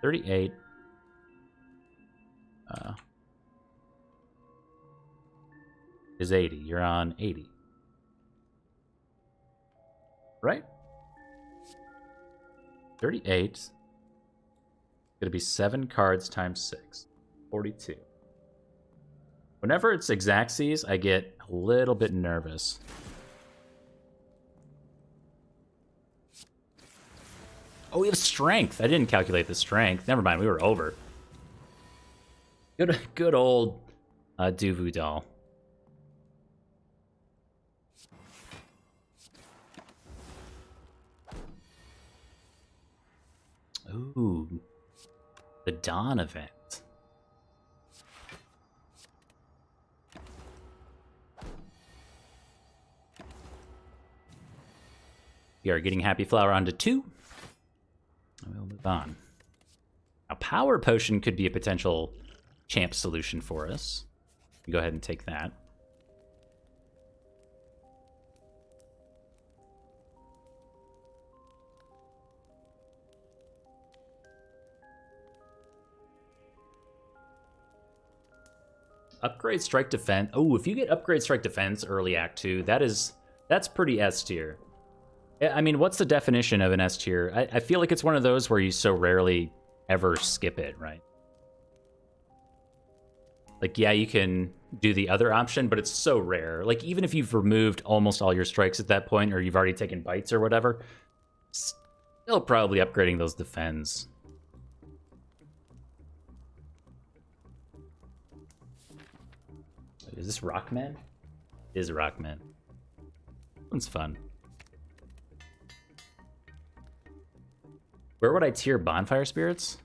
38. Is 80. You're on 80. Right? 38. It's gonna be 7 cards times 6. 42. Whenever it's Exactsies, I get a little bit nervous. Oh, we have strength. I didn't calculate the strength. Never mind, we were over. Good old Duvu doll. Ooh, the Dawn event. We are getting Happy Flower onto 2. And we'll move on. Now, Power Potion could be a potential champ solution for us. Go ahead and take that. Upgrade Strike Defense. Oh, if you get Upgrade Strike Defense early Act 2, that's pretty S tier. I mean, what's the definition of an S tier? I feel like it's one of those where you so rarely ever skip it, right? Like, yeah, you can do the other option, but it's so rare. Like, even if you've removed almost all your strikes at that point, or you've already taken bites or whatever, still probably upgrading those defense. Is this Rockman? It is Rockman. One's fun. Where would I tier Bonfire Spirits?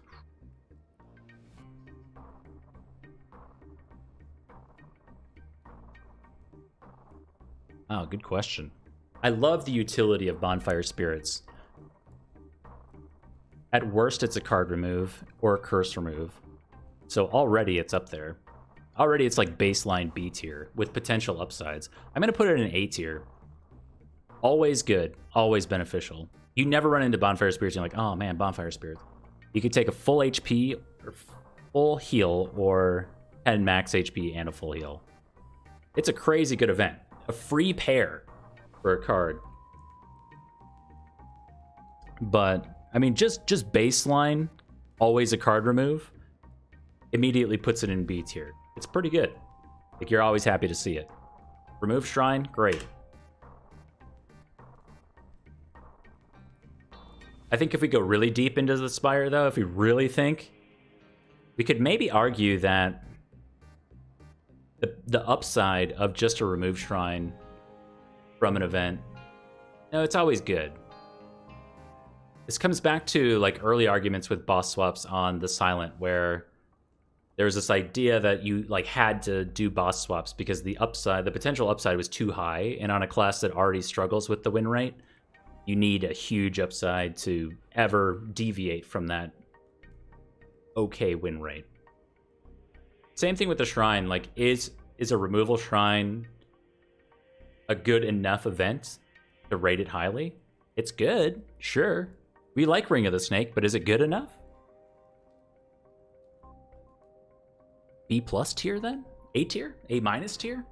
Oh, good question. I love the utility of Bonfire Spirits. At worst, it's a card remove or a curse remove. So already it's up there. Already it's like baseline B tier with potential upsides. I'm going to put it in A tier. Always good, always beneficial. You never run into Bonfire Spirits and you're like, oh man, Bonfire Spirits. You could take a full HP or full heal or 10 max HP and a full heal. It's a crazy good event. A free pair for a card. But, I mean, just baseline, always a card remove, immediately puts it in B tier. It's pretty good. Like, you're always happy to see it. Remove Shrine, great. I think if we go really deep into the Spire, though, if we really think, we could maybe argue that the upside of just a remove Shrine from an event, no, it's always good. This comes back to like early arguments with boss swaps on the Silent, where there was this idea that you like had to do boss swaps because the potential upside was too high, and on a class that already struggles with the win rate, you need a huge upside to ever deviate from that okay win rate. Same thing with the Shrine. Like, is a removal Shrine a good enough event to rate it highly? It's good, sure. We like Ring of the Snake, but is it good enough? B plus tier then? A tier? A minus tier?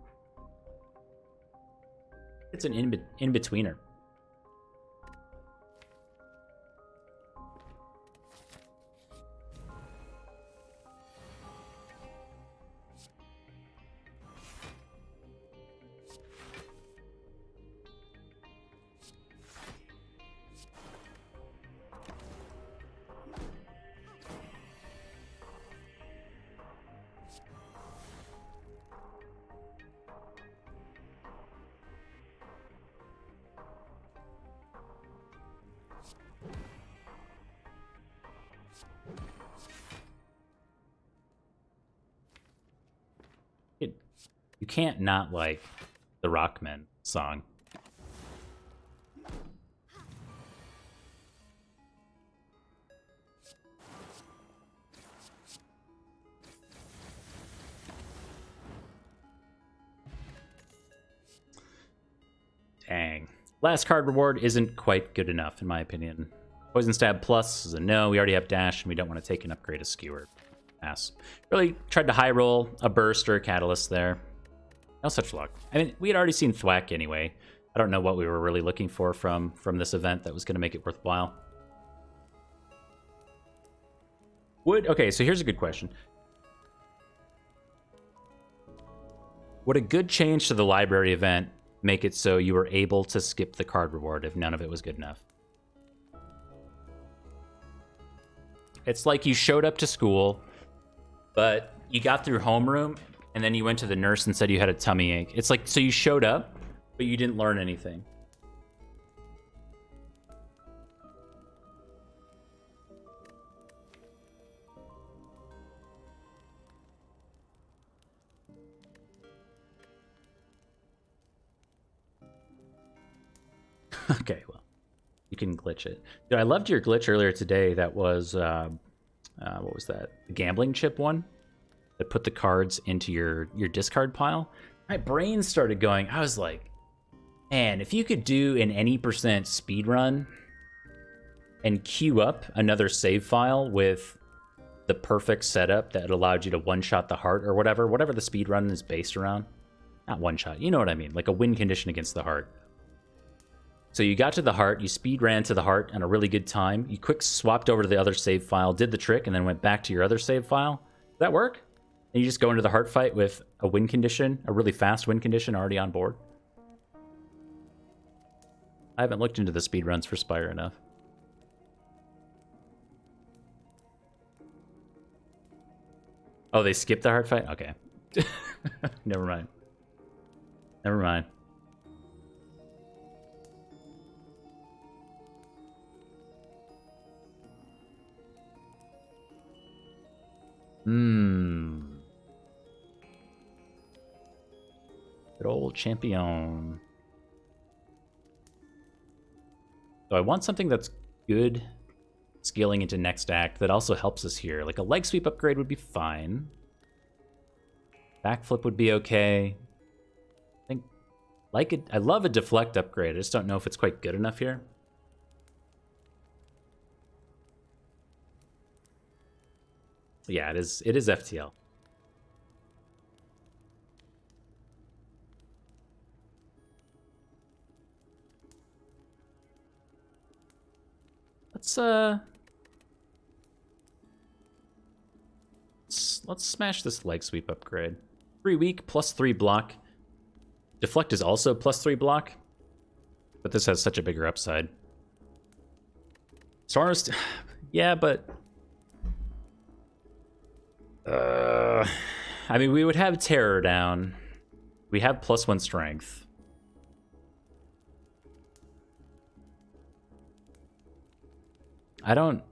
It's an in-betweener. You can't not like the Rockman song. Dang. Last card reward isn't quite good enough, in my opinion. Poison Stab Plus is a no. We already have Dash, and we don't want to take an upgrade of Skewer. Pass. Really tried to high roll a Burst or a Catalyst there. No such luck. I mean, we had already seen Thwack anyway. I don't know what we were really looking for from this event that was going to make it worthwhile. Okay, so here's a good question. Would a good change to the library event make it so you were able to skip the card reward if none of it was good enough? It's like you showed up to school, but you got through homeroom, and then you went to the nurse and said you had a tummy ache. It's like, so you showed up, but you didn't learn anything. Okay, well, you can glitch it. Dude, I loved your glitch earlier today. That was, what was that? The gambling chip one? That put the cards into your discard pile. My brain started going. I was like, man, if you could do an any % speed run and queue up another save file with the perfect setup that allowed you to one-shot the heart or whatever the speed run is based around. Not one-shot, you know what I mean, like a win condition against the heart. So you got to the heart, you speed ran to the heart in a really good time, you quick swapped over to the other save file, did the trick, and then went back to your other save file. Did that work? And you just go into the heart fight with a win condition, a really fast win condition already on board. I haven't looked into the speedruns for Spire enough. Oh, they skipped the heart fight? Okay. Never mind. Never mind. Good old champion. So I want something that's good scaling into next act that also helps us here. Like a leg sweep upgrade would be fine. Backflip would be okay. I think I love a deflect upgrade. I just don't know if it's quite good enough here. Yeah, it is FTL. Let's smash this leg sweep upgrade. 3 weak, +3 block. Deflect is also +3 block, but this has such a bigger upside. Stars, yeah, but I mean, we would have terror down. We have +1 strength. I don't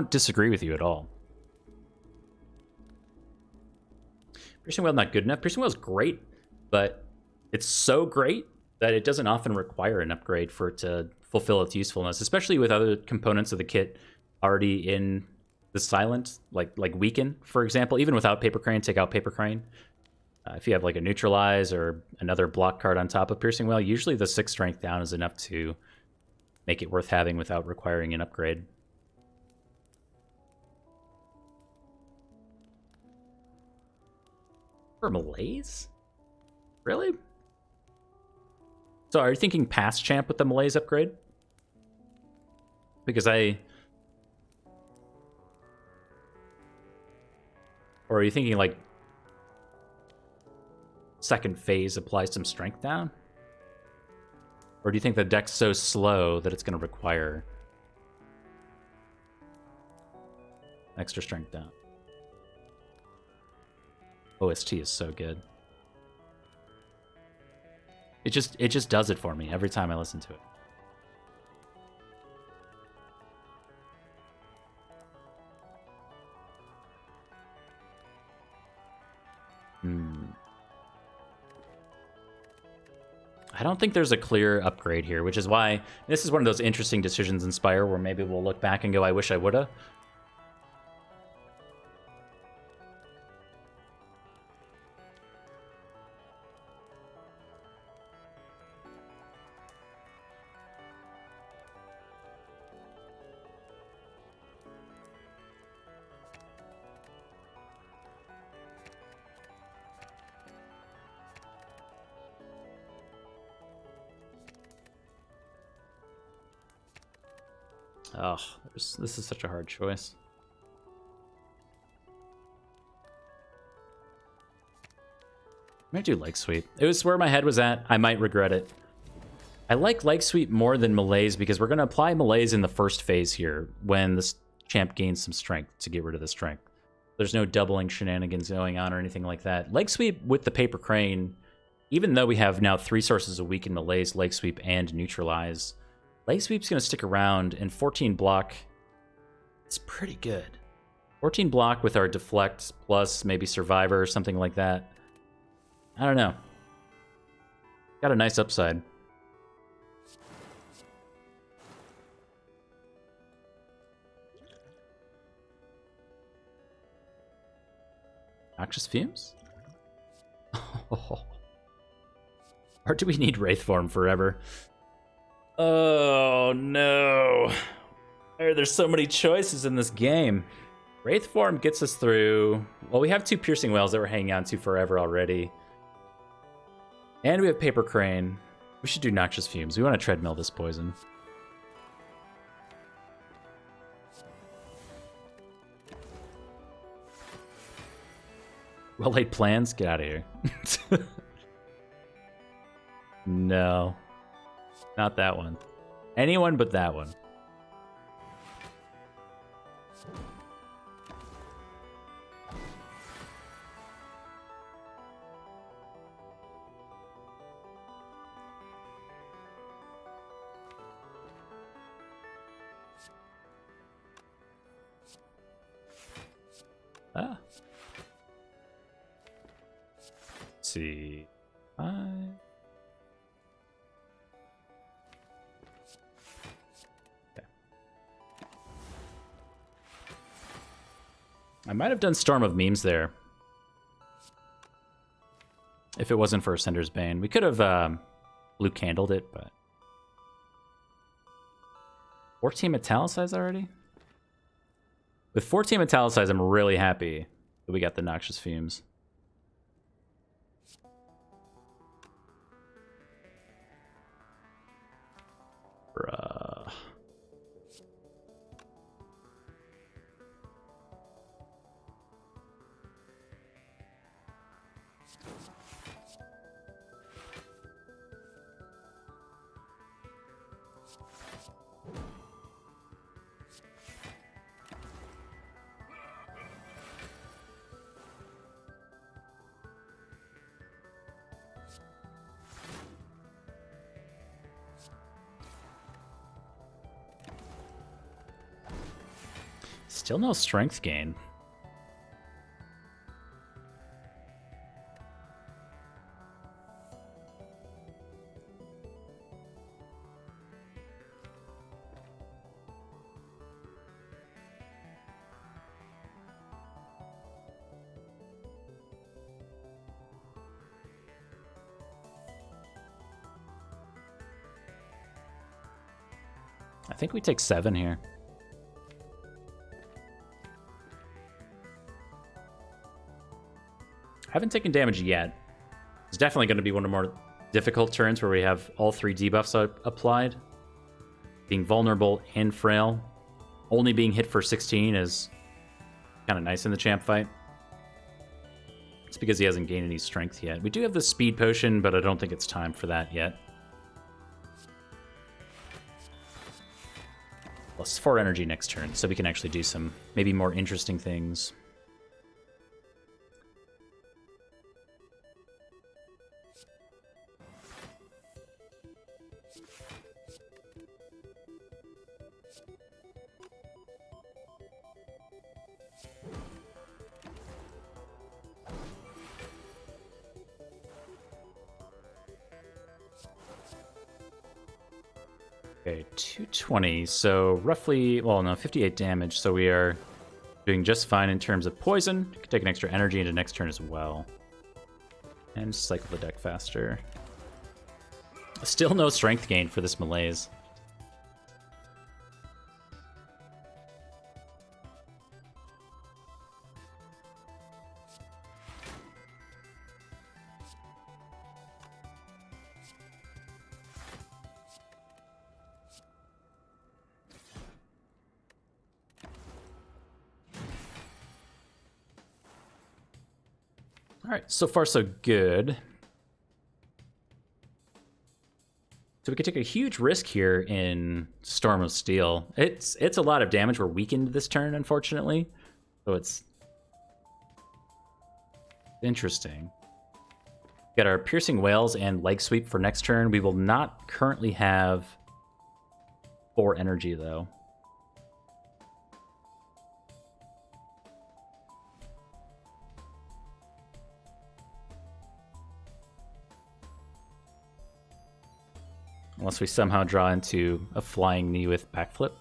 disagree with you at all. Piercing Whale not good enough. Piercing Whale is great, but it's so great that it doesn't often require an upgrade for it to fulfill its usefulness, especially with other components of the kit already in the silent, like weaken, for example. Even without Paper Crane, take out Paper Crane. If you have like a neutralize or another block card on top of Piercing Whale, usually the 6 strength down is enough to make it worth having without requiring an upgrade. For Malaise? Really? So are you thinking past champ with the Malaise upgrade? Because or are you thinking like second phase applies some strength down? Or do you think the deck's so slow that it's going to require extra strength down? OST is so good. It just does it for me every time I listen to it. I don't think there's a clear upgrade here, which is why this is one of those interesting decisions in Spire where maybe we'll look back and go, I wish I woulda. Oh, this is such a hard choice. I might do leg sweep. It was where my head was at. I might regret it. I like leg sweep more than malaise because we're going to apply malaise in the first phase here when this champ gains some strength to get rid of the strength. There's no doubling shenanigans going on or anything like that. Leg sweep with the Paper Crane, even though we have now 3 sources of weaken malaise, leg sweep, and neutralize, leg sweep's going to stick around, and 14 block, it's pretty good. 14 block with our deflect plus maybe survivor or something like that. I don't know. Got a nice upside. Noxious Fumes? Or do we need Wraith Form forever? Oh no. There's so many choices in this game. Wraith Form gets us through. Well, we have 2 Piercing Whales that we're hanging on to forever already. And we have Paper Crane. We should do Noxious Fumes. We want to treadmill this poison. Well laid plans? Get out of here. No. Not that one. Anyone but that one. Ah. Let's see. 5. Okay. I might have done Storm of Memes there. If it wasn't for Ascender's Bane. We could have blue candled it, but 14 Metallicize already? With 14 Metallicize, I'm really happy that we got the Noxious Fumes. Bruh. Still no strength gain. I think we take 7 here. Haven't taken damage yet. It's definitely going to be one of the more difficult turns where we have all 3 debuffs applied. Being vulnerable and frail. Only being hit for 16 is kind of nice in the champ fight. It's because he hasn't gained any strength yet. We do have the speed potion, but I don't think it's time for that yet. Plus 4 energy next turn, so we can actually do some maybe more interesting things. Okay, 220, so roughly, well, no, 58 damage, so we are doing just fine in terms of poison. We can take an extra energy into next turn as well. And cycle the deck faster. Still no strength gain for this malaise. All right, so far so good. So we could take a huge risk here in Storm of Steel. It's a lot of damage. We're weakened this turn, unfortunately. So it's interesting. Got our Piercing Wails and Leg Sweep for next turn. We will not currently have 4 energy, though. Unless we somehow draw into a Flying Knee with Backflip.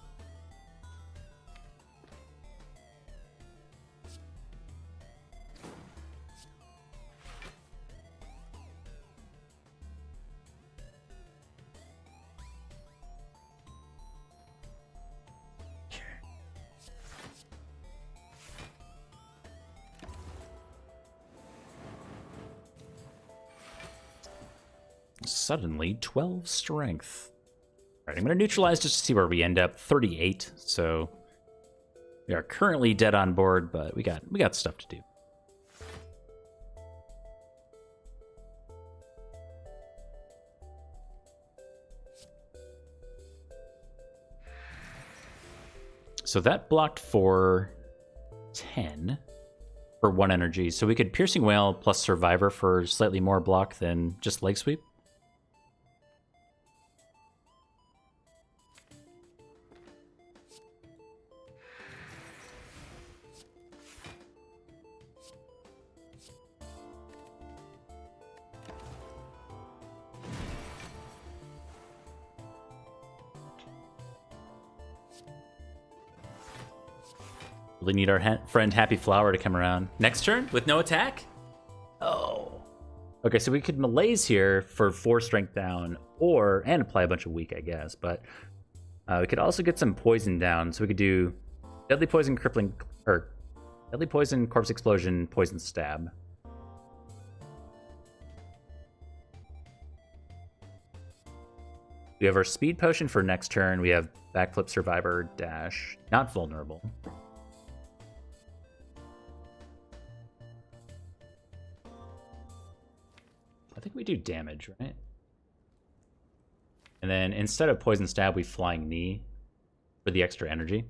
Suddenly 12 strength. All right, I'm going to neutralize just to see where we end up. 38, so we are currently dead on board, but we got stuff to do. So that blocked for 10 for 1 energy. So we could Piercing Wail plus Survivor for slightly more block than just Leg Sweep. Really need our friend Happy Flower to come around. Next turn with no attack? Oh. Okay, so we could malaise here for 4 strength down, and apply a bunch of weak, I guess. But we could also get some poison down. So we could do Deadly Poison, Crippling, or Deadly Poison, Corpse Explosion, Poison Stab. We have our Speed Potion for next turn. We have Backflip, Survivor, Dash, not vulnerable. I think we do damage, right? And then instead of Poison Stab, we Flying Knee for the extra energy.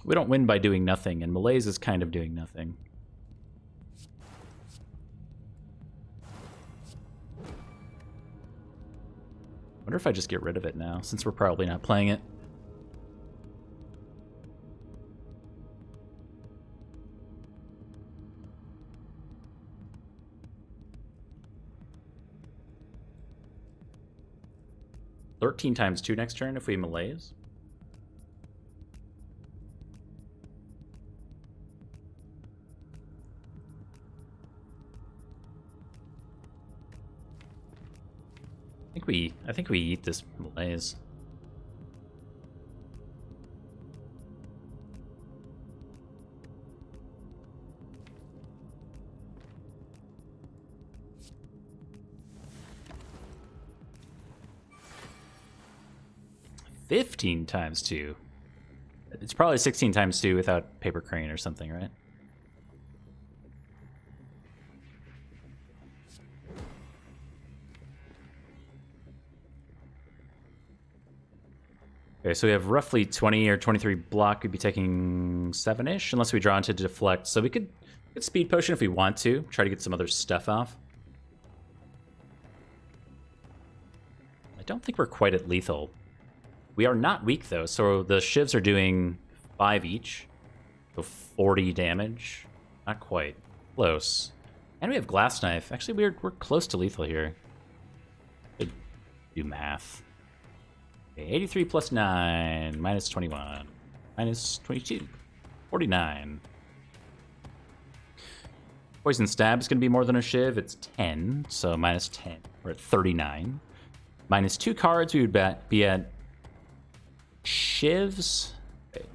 We don't win by doing nothing, and Malaise is kind of doing nothing. I wonder if I just get rid of it now, since we're probably not playing it. $13 times 2 next turn if we malaise. I think we eat this malaise. $15 times 2. It's probably 16 times 2 without Paper Crane or something, right? Okay, so we have roughly 20 or 23 block. We'd be taking 7-ish, unless we draw into deflect. So we could get Speed Potion if we want to. Try to get some other stuff off. I don't think we're quite at lethal. We are not weak, though, so the shivs are doing 5 each. So 40 damage. Not quite. Close. And we have Glass Knife. Actually, we're close to lethal here. Could do math. 83 plus 9, minus 21, minus 22, 49. Poison Stab is going to be more than a Shiv. It's 10, so minus 10. We're at 39. Minus 2 cards, we would be at Shivs. Okay.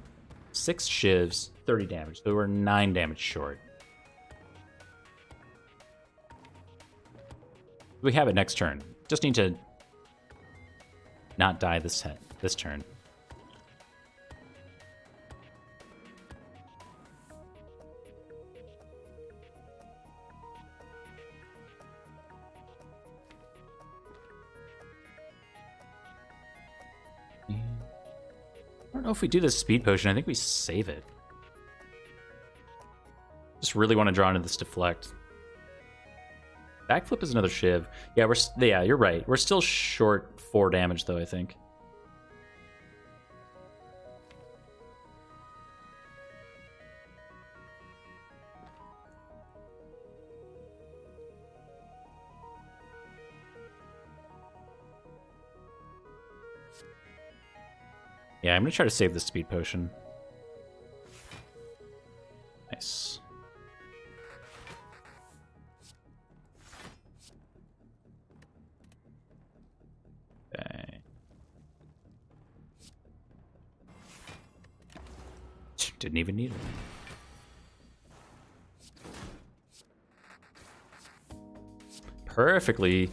6 Shivs, 30 damage. So we're 9 damage short. We have it next turn. Just need to not die this turn. I don't know if we do this Speed Potion. I think we save it. Just really want to draw into this deflect. Backflip is another Shiv. Yeah, you're right. We're still short 4 damage, though, I think. Yeah, I'm going to try to save the Speed Potion. Nice. Okay. Didn't even need it. Perfectly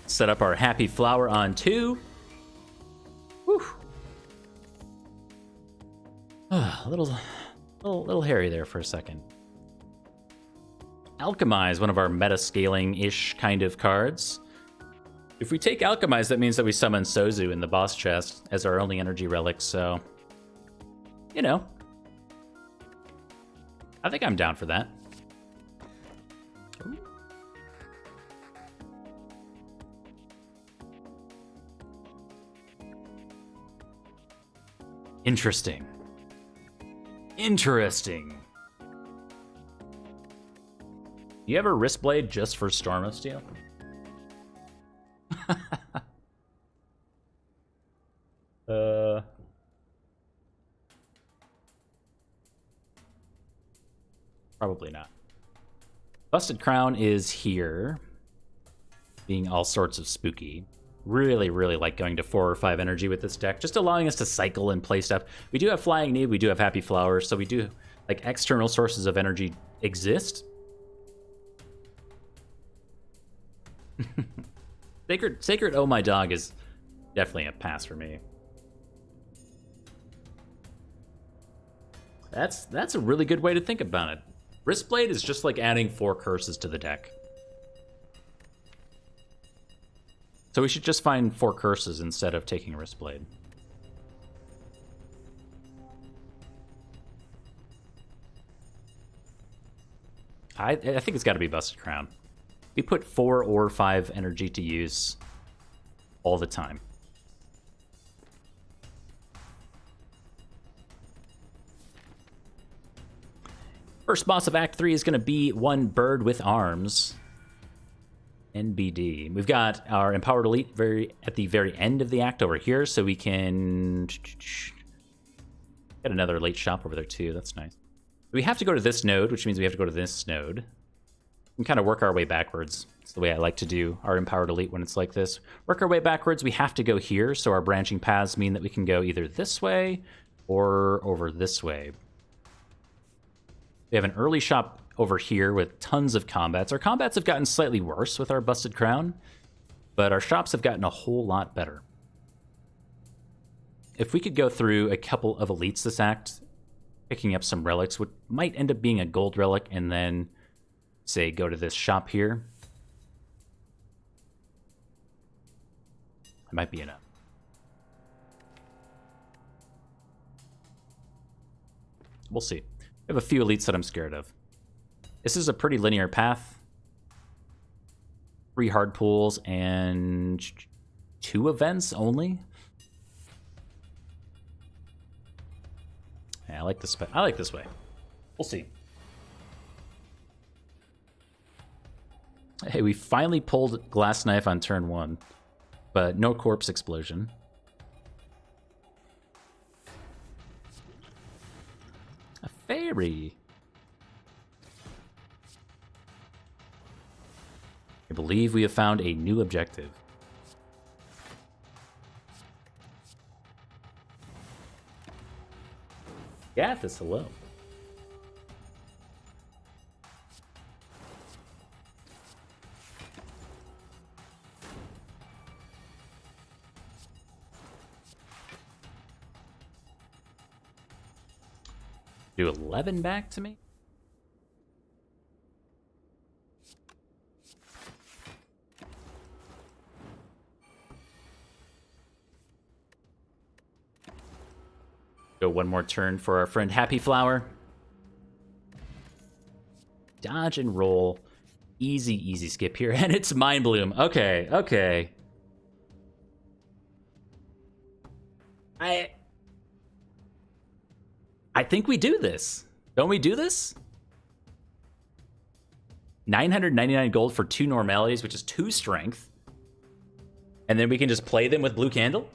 set up our Happy Flower on 2. Whew. A little hairy there for a second. Alchemize, one of our meta-scaling-ish kind of cards. If we take Alchemize, that means that we summon Sozu in the boss chest as our only energy relic, so... You know. I think I'm down for that. Ooh. Interesting. Interesting. You ever Wristblade just for Storm of Steel? Probably not. Busted Crown is here, being all sorts of spooky. Really, really like going to 4 or 5 energy with this deck, just allowing us to cycle and play stuff. We do have Flying Knee, we do have Happy Flower, so we do, like, external sources of energy exist. Sacred Oh My Dog is definitely a pass for me. That's a really good way to think about it. Wristblade is just like adding 4 curses to the deck. So we should just find 4 curses instead of taking a Wristblade. I think it's got to be Busted Crown. We put 4 or 5 energy to use all the time. First boss of Act 3 is going to be one Bird with Arms. NBD. We've got our Empowered Elite at the very end of the act over here, so we can get another late shop over there too. That's nice. We have to go to this node, which means we have to go to this node. We can kind of work our way backwards. It's the way I like to do our Empowered Elite when it's like this. Work our way backwards. We have to go here, so our branching paths mean that we can go either this way or over this way. We have an early shop over here with tons of combats. Our combats have gotten slightly worse with our Busted Crown, but our shops have gotten a whole lot better. If we could go through a couple of elites this act, picking up some relics, which might end up being a gold relic, and then, say, go to this shop here, it might be enough. We'll see. I have a few elites that I'm scared of. This is a pretty linear path. 3 hard pulls and 2 events only. Yeah, I like this. I like this way. We'll see. Hey, we finally pulled Glass Knife on turn 1, but no Corpse Explosion. A fairy. I believe we have found a new objective. Gathis, hello. Do 11 back to me? Go one more turn for our friend Happy Flower. Dodge and roll. Easy, easy skip here. And it's Mind Bloom. Okay, okay. I think we do this. Don't we do this? 999 gold for 2 normalities, which is 2 strength. And then we can just play them with Blue Candle?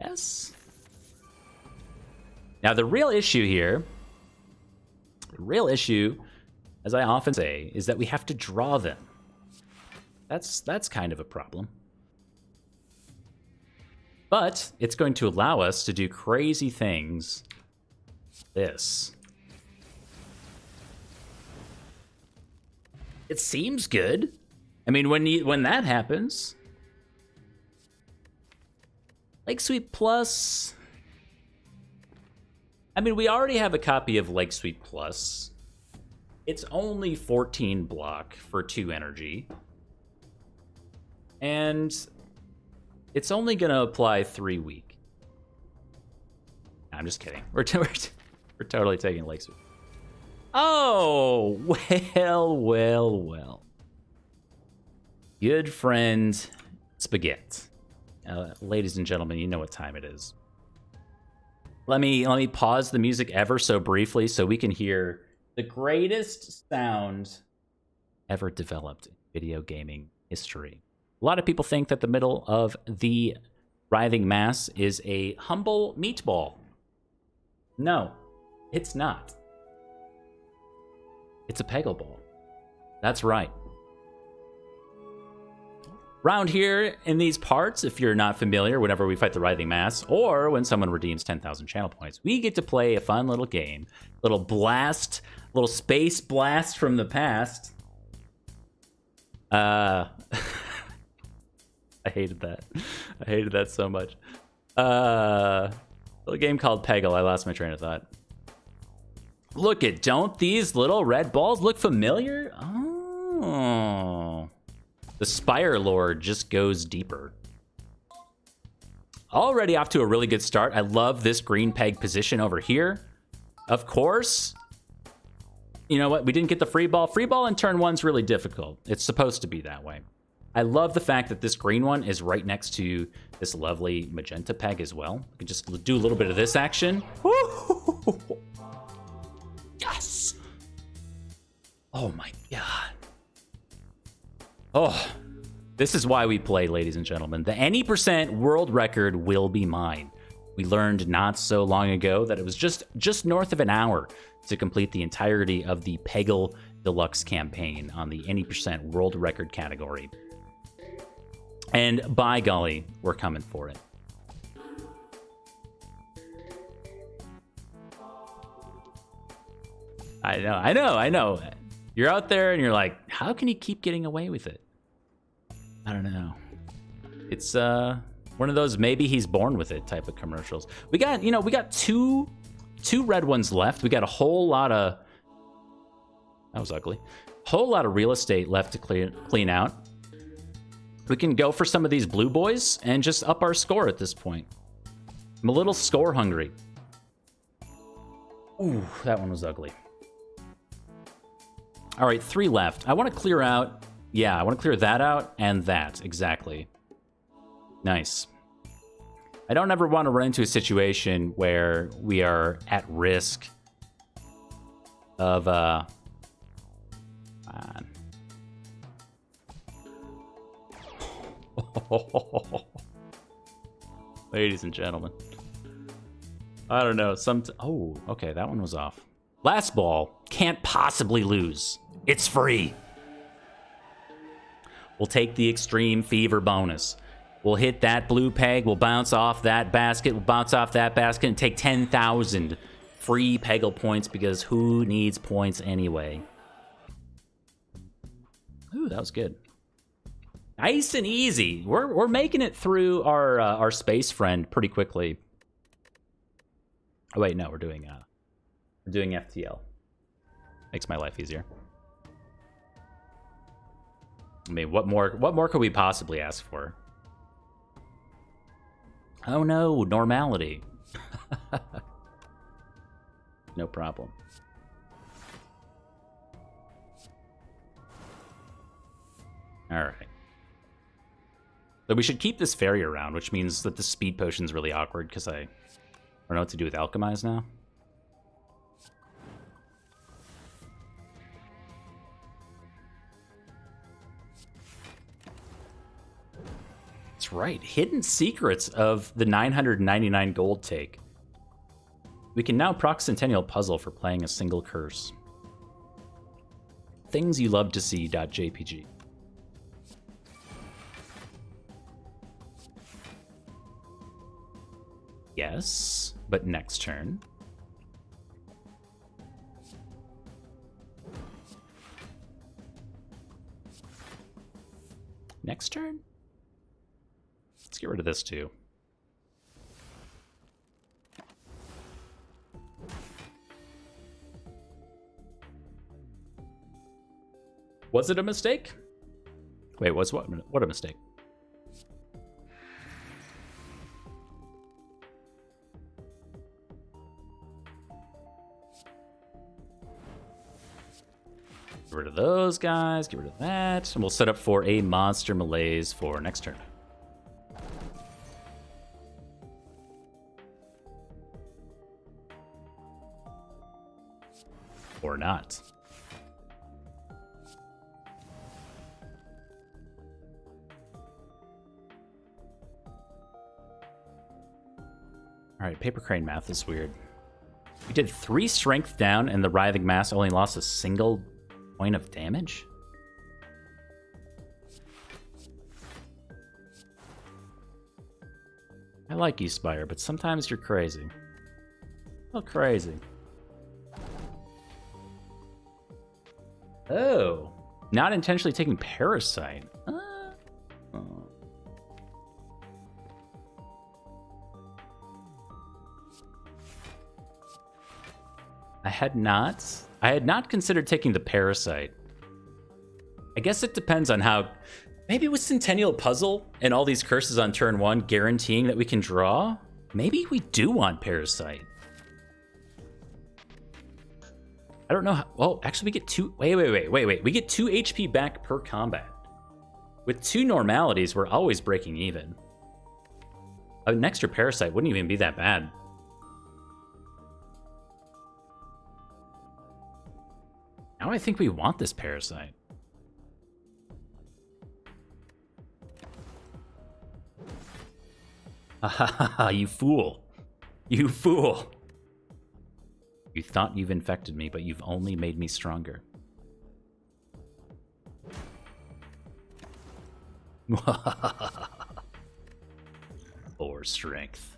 Yes. Now, the real issue here, as I often say, is that we have to draw them. That's kind of a problem. But it's going to allow us to do crazy things. This. It seems good. I mean, when that happens, Lake Sweep Plus. I mean, we already have a copy of Lake Sweep Plus. It's only 14 block for 2 energy. And it's only going to apply 3 week. I'm just kidding. We're totally taking Lake Sweep. Oh, well. Good friend, Spaghetti. Ladies and gentlemen, you know what time it is. Let me pause the music ever so briefly so we can hear the greatest sound ever developed in video gaming history. A lot of people think that the middle of the writhing mass is a humble meatball. No, it's not. It's a Peggle ball. That's right. Round here in these parts, if you're not familiar, whenever we fight the Writhing Mass, or when someone redeems 10,000 channel points, we get to play a fun little game. Little blast, little space blast from the past. I hated that. I hated that so much. A little game called Peggle. I lost my train of thought. Look at, don't these little red balls look familiar? Oh. The Spire lore just goes deeper. Already off to a really good start. I love this green peg position over here. Of course. You know what? We didn't get the free ball. Free ball in turn 1's really difficult. It's supposed to be that way. I love the fact that this green one is right next to this lovely magenta peg as well. We can just do a little bit of this action. Woo! Yes! Oh my god. Oh, this is why we play, ladies and gentlemen. The any percent world record will be mine. We learned not so long ago that it was just north of an hour to complete the entirety of the Peggle Deluxe campaign on the any percent world record category. And by golly, we're coming for it. I know. You're out there and you're like, how can he keep getting away with it? I don't know. It's one of those maybe he's born with it type of commercials. We got two red ones left. We got a whole lot of, that was ugly. Whole lot of real estate left to clean out. We can go for some of these blue boys and just up our score at this point. I'm a little score hungry. Ooh, that one was ugly. All right, 3 left. I want to clear out... Yeah, I want to clear that out and that. Exactly. Nice. I don't ever want to run into a situation where we are at risk of... Ladies and gentlemen. I don't know. Oh, okay, that one was off. Last ball. Can't possibly lose. It's free. We'll take the extreme fever bonus. We'll hit that blue peg. We'll bounce off that basket. We'll bounce off that basket and take 10,000 free Peggle points because who needs points anyway? Ooh, that was good. Nice and easy. We're making it through our space friend pretty quickly. Oh wait, no, we're doing FTL. Makes my life easier. I mean, what more could we possibly ask for? Oh no, normality. No problem. All right. So we should keep this fairy around, which means that the speed potion's really awkward because I don't know what to do with alchemize now. That's right. Hidden secrets of the 999 gold take. We can now proc Centennial Puzzle for playing a single curse. Things you love to see.jpg. Yes, but next turn. Next turn? Let's get rid of this too. Was it a mistake? Wait, what a mistake. Get rid of those guys, get rid of that, and we'll set up for a monster malaise for next turn. Or not. Alright, paper crane math is weird. We did 3 strength down, and the writhing mass only lost a single point of damage? I like you, Spire, but sometimes you're crazy. Oh, crazy. Oh. Not intentionally taking Parasite. Oh. I had not considered taking the Parasite. I guess it depends on how... Maybe with Centennial Puzzle and all these curses on turn 1 guaranteeing that we can draw, maybe we do want Parasite. I don't know how... Well, actually we get 2... Wait. We get 2 HP back per combat. With 2 normalities, we're always breaking even. An extra Parasite wouldn't even be that bad. Now I think we want this Parasite. Ha, you fool. You fool. You thought you've infected me, but you've only made me stronger. Or strength.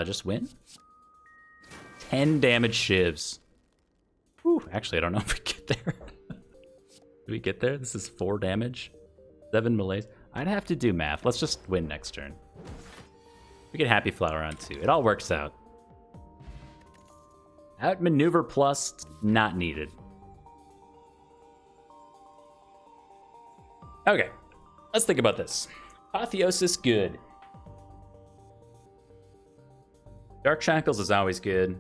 Just win? 10 damage shivs. Whew, actually, I don't know if we get there. Do we get there? This is 4 damage. 7 melees. I'd have to do math. Let's just win next turn. We get Happy Flower on 2. It all works out. Outmaneuver plus, not needed. Okay, let's think about this. Apotheosis, good. Dark Shackles is always good.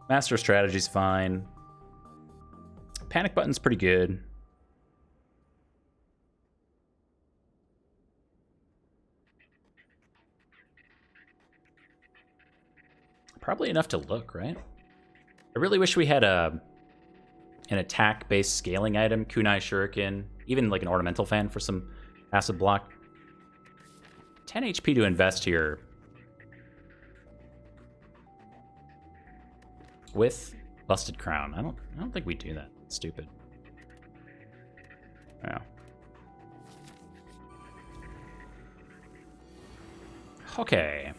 Master Strategy's fine. Panic Button's pretty good. Probably enough to look, right? I really wish we had an attack-based scaling item, Kunai Shuriken, even like an Ornamental Fan for some acid block. 10 HP to invest here. With Busted Crown. I don't think we do that. It's stupid. Yeah. Okay.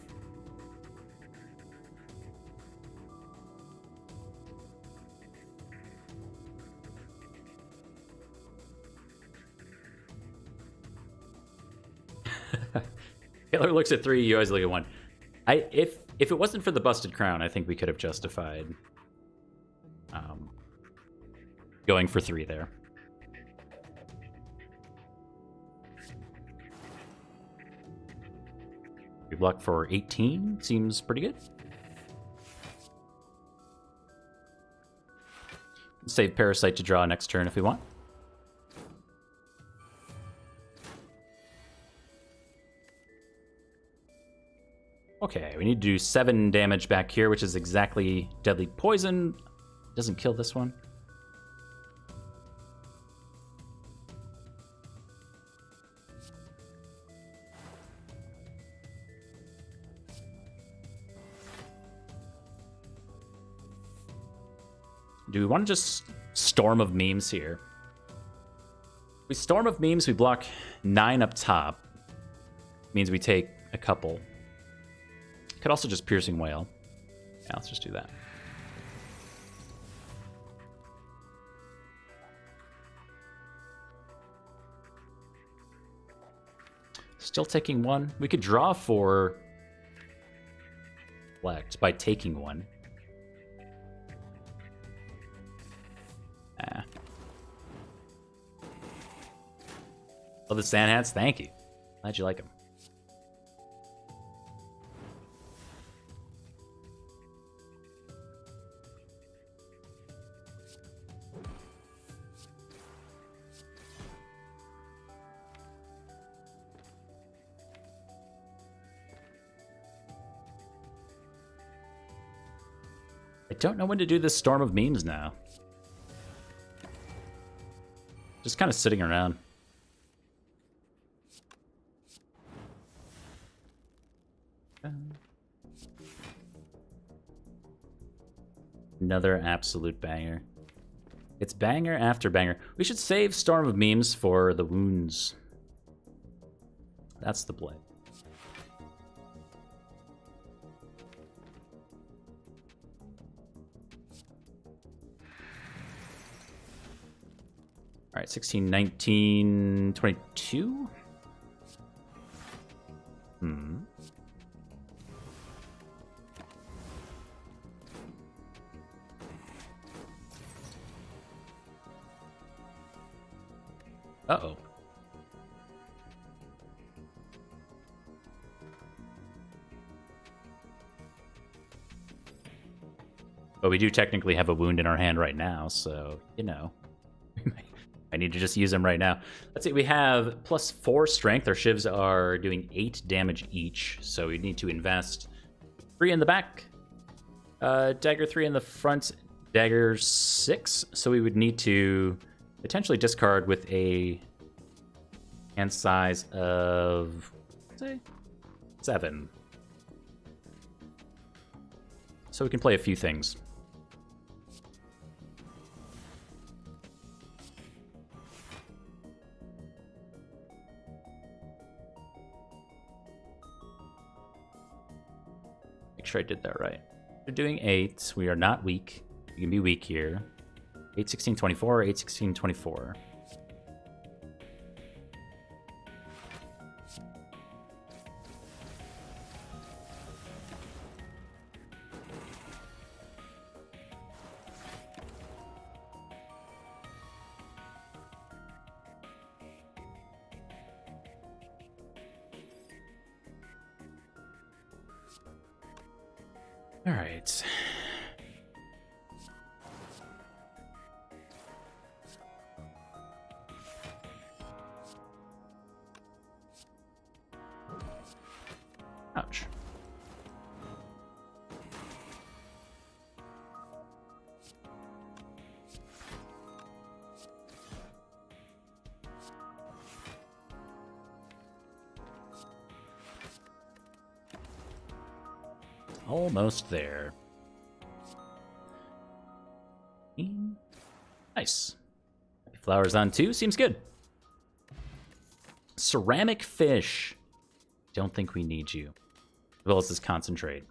Taylor looks at 3, you always look at 1. If it wasn't for the Busted Crown, I think we could have justified going for 3 there. We block for 18, seems pretty good. Save Parasite to draw next turn if we want. Okay, we need to do 7 damage back here, which is exactly Deadly Poison. Doesn't kill this one. Do we want to just Storm of Memes here? We Storm of Memes, we block 9 up top. Means we take a couple. Could also just Piercing Wail. Yeah, let's just do that. Still taking 1. We could draw 4 Reflect by taking 1. Love the Sand Hats. Thank you. Glad you like them. I don't know when to do this Storm of Memes now. Just kind of sitting around. Another absolute banger. It's banger after banger. We should save Storm of Memes for the wounds. That's the play. All right, 16, 19, 22? Uh-oh. But we do technically have a wound in our hand right now, so, you know. I need to just use them right now. Let's see, we have +4 strength. Our shivs are doing 8 damage each, so we need to invest 3 in the back, dagger 3 in the front, dagger 6. So we would need to potentially discard with a hand size of, say, 7. So we can play a few things. Make sure I did that right. We're doing 8. We are not weak. You can be weak here. 8, 16, 24, 8, 16, 24. All right. Ouch. Almost there. Nice. Flowers on 2 seems good. Ceramic fish. Don't think we need you. As well as this concentrate.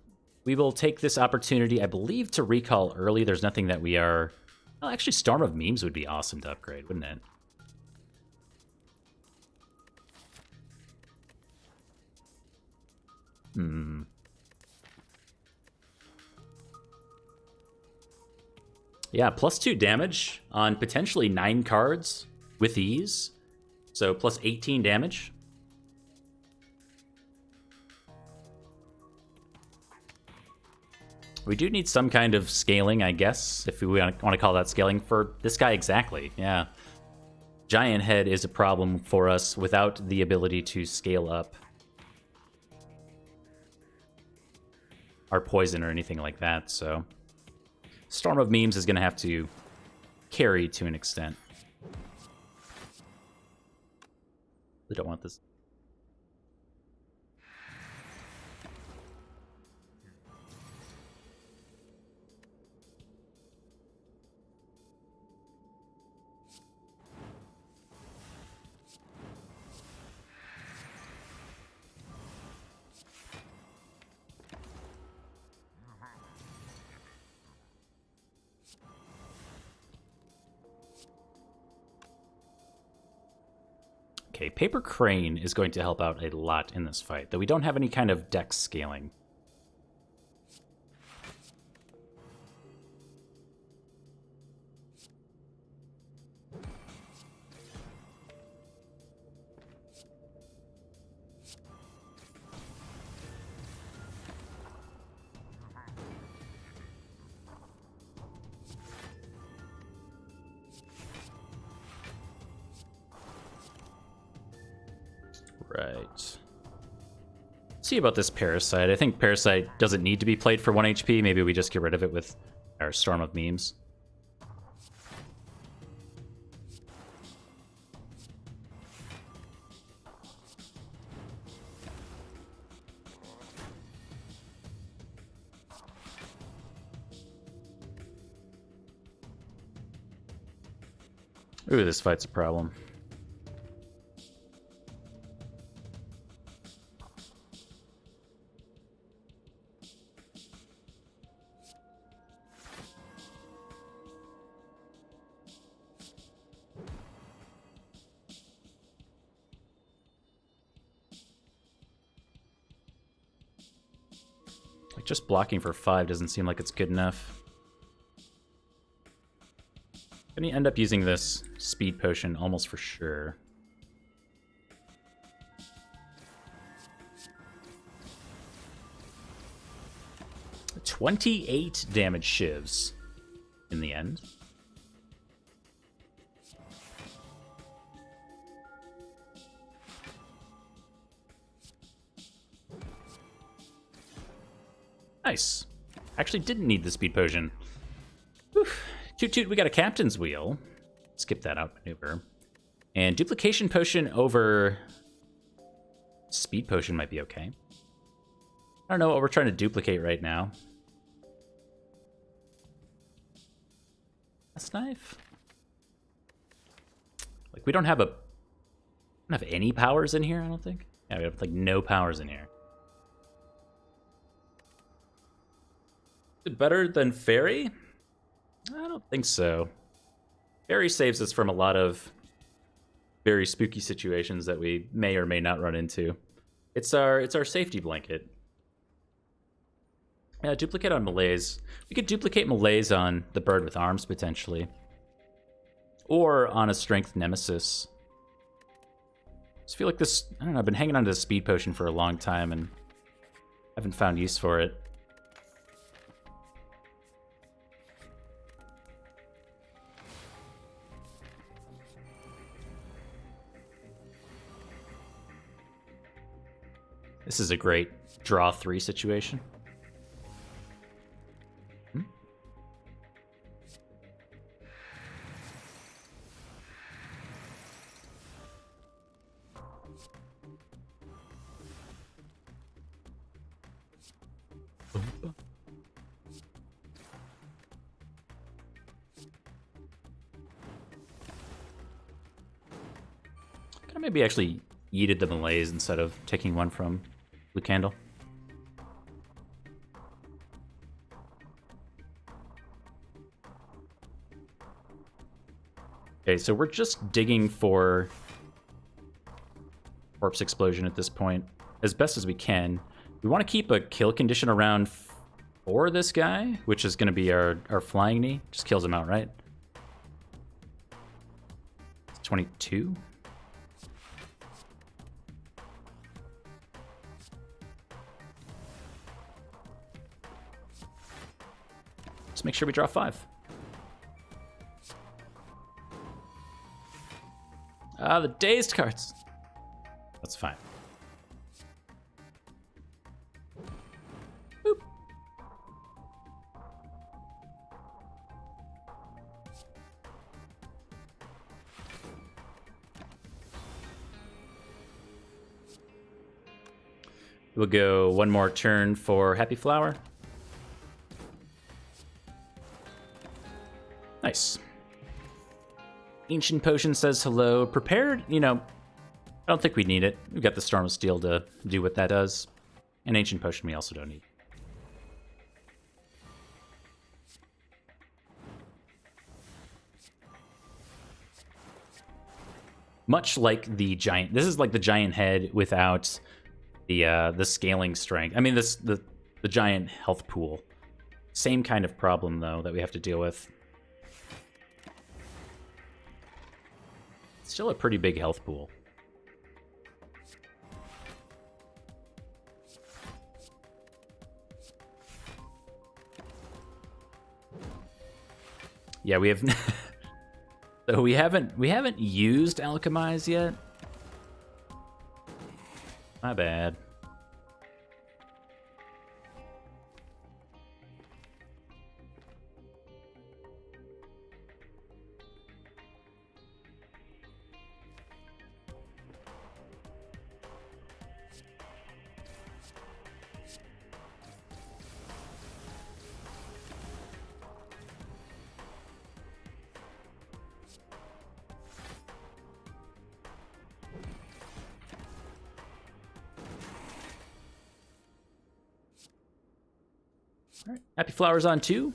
We will take this opportunity, I believe, to recall early. There's nothing that we are... Well, actually, Storm of Memes would be awesome to upgrade, wouldn't it? Yeah, +2 damage on potentially 9 cards with ease. So plus 18 damage. We do need some kind of scaling, I guess, if we want to call that scaling, for this guy exactly. Yeah. Giant Head is a problem for us without the ability to scale up our poison or anything like that, so... Storm of Memes is going to have to carry to an extent. We don't want this. Okay, Paper Crane is going to help out a lot in this fight, though we don't have any kind of dex scaling. Right. Let's see about this Parasite. I think Parasite doesn't need to be played for 1 HP. Maybe we just get rid of it with our Storm of Memes. Ooh, this fight's a problem. Like, just blocking for 5 doesn't seem like it's good enough. Gonna end up using this speed potion almost for sure. $28 damage shivs in the end. Nice. Actually didn't need the speed potion. Whew. Toot toot, we got a captain's wheel. Skip that out maneuver. And duplication potion over speed potion might be okay. I don't know what we're trying to duplicate right now. This knife? Like, we don't have any powers in here, I don't think. Yeah, we have like no powers in here. Is it better than Fairy? I don't think so. Fairy saves us from a lot of very spooky situations that we may or may not run into. It's our safety blanket. Yeah, duplicate on malaise. We could duplicate malaise on the bird with arms, potentially. Or on a strength nemesis. I just feel like this... I don't know, I've been hanging on to the speed potion for a long time and haven't found use for it. This is a great draw 3 situation. Could have maybe actually yeeted the malaise instead of taking one from Blue Candle. Okay, so we're just digging for corpse explosion at this point, as best as we can. We want to keep a kill condition around for this guy, which is going to be our flying knee. Just kills him outright. 22. Just make sure we draw 5. Ah, the dazed cards. That's fine. Boop. We'll go one more turn for Happy Flower. Nice. Ancient Potion says hello. Prepared, you know, I don't think we need it. We've got the Storm of Steel to do what that does. And Ancient Potion we also don't need. Much like the giant, this is like the giant head without the scaling strength. I mean, the giant health pool. Same kind of problem though that we have to deal with. Still a pretty big health pool. Yeah, we have so we haven't used Alchemize yet. My bad. All right, Happy Flowers on 2.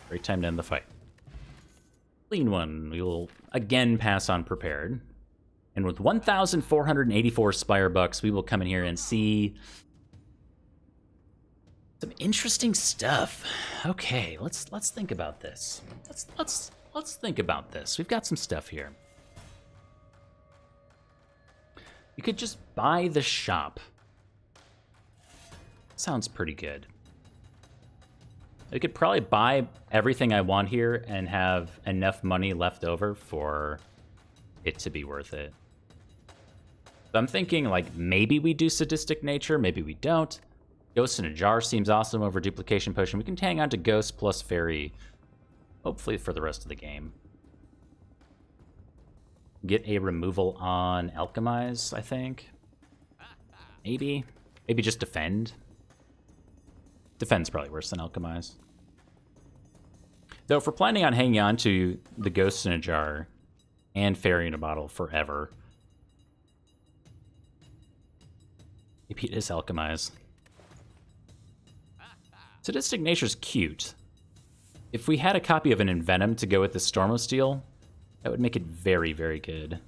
Great time to end the fight. Clean one. We will again pass on Prepared. And with 1,484 Spire bucks, we will come in here and see some interesting stuff. Okay, let's think about this. Let's think about this. We've got some stuff here. You could just buy the shop. Sounds pretty good. I could probably buy everything I want here and have enough money left over for it to be worth it. So I'm thinking, like, maybe we do Sadistic Nature, maybe we don't. Ghost in a Jar seems awesome over Duplication Potion. We can hang on to Ghost plus Fairy, hopefully for the rest of the game. Get a removal on Alchemize, I think. Maybe. Maybe just Defend. Defend's probably worse than Alchemize. Though if we're planning on hanging on to the Ghost in a Jar and Fairy in a Bottle forever, maybe it is Alchemize. Sadistic Nature's cute. If we had a copy of an Envenom to go with the Storm of Steel, that would make it very, very good.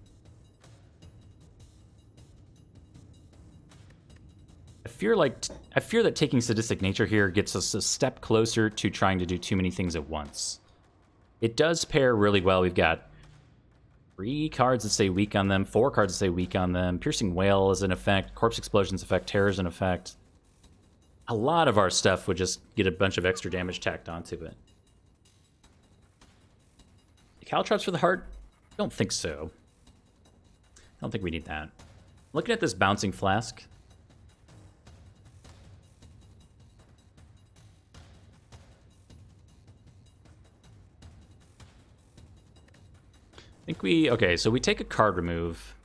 I fear that taking Sadistic Nature here gets us a step closer to trying to do too many things at once. It does pair really well. We've got 3 cards that say weak on them, 4 cards that say weak on them. Piercing Wail is an effect, Corpse Explosion's effect, Terror is an effect. A lot of our stuff would just get a bunch of extra damage tacked onto it. Caltrops for the heart? Don't think so. I don't think we need that. Looking at this Bouncing Flask. I think okay, so we take a card remove,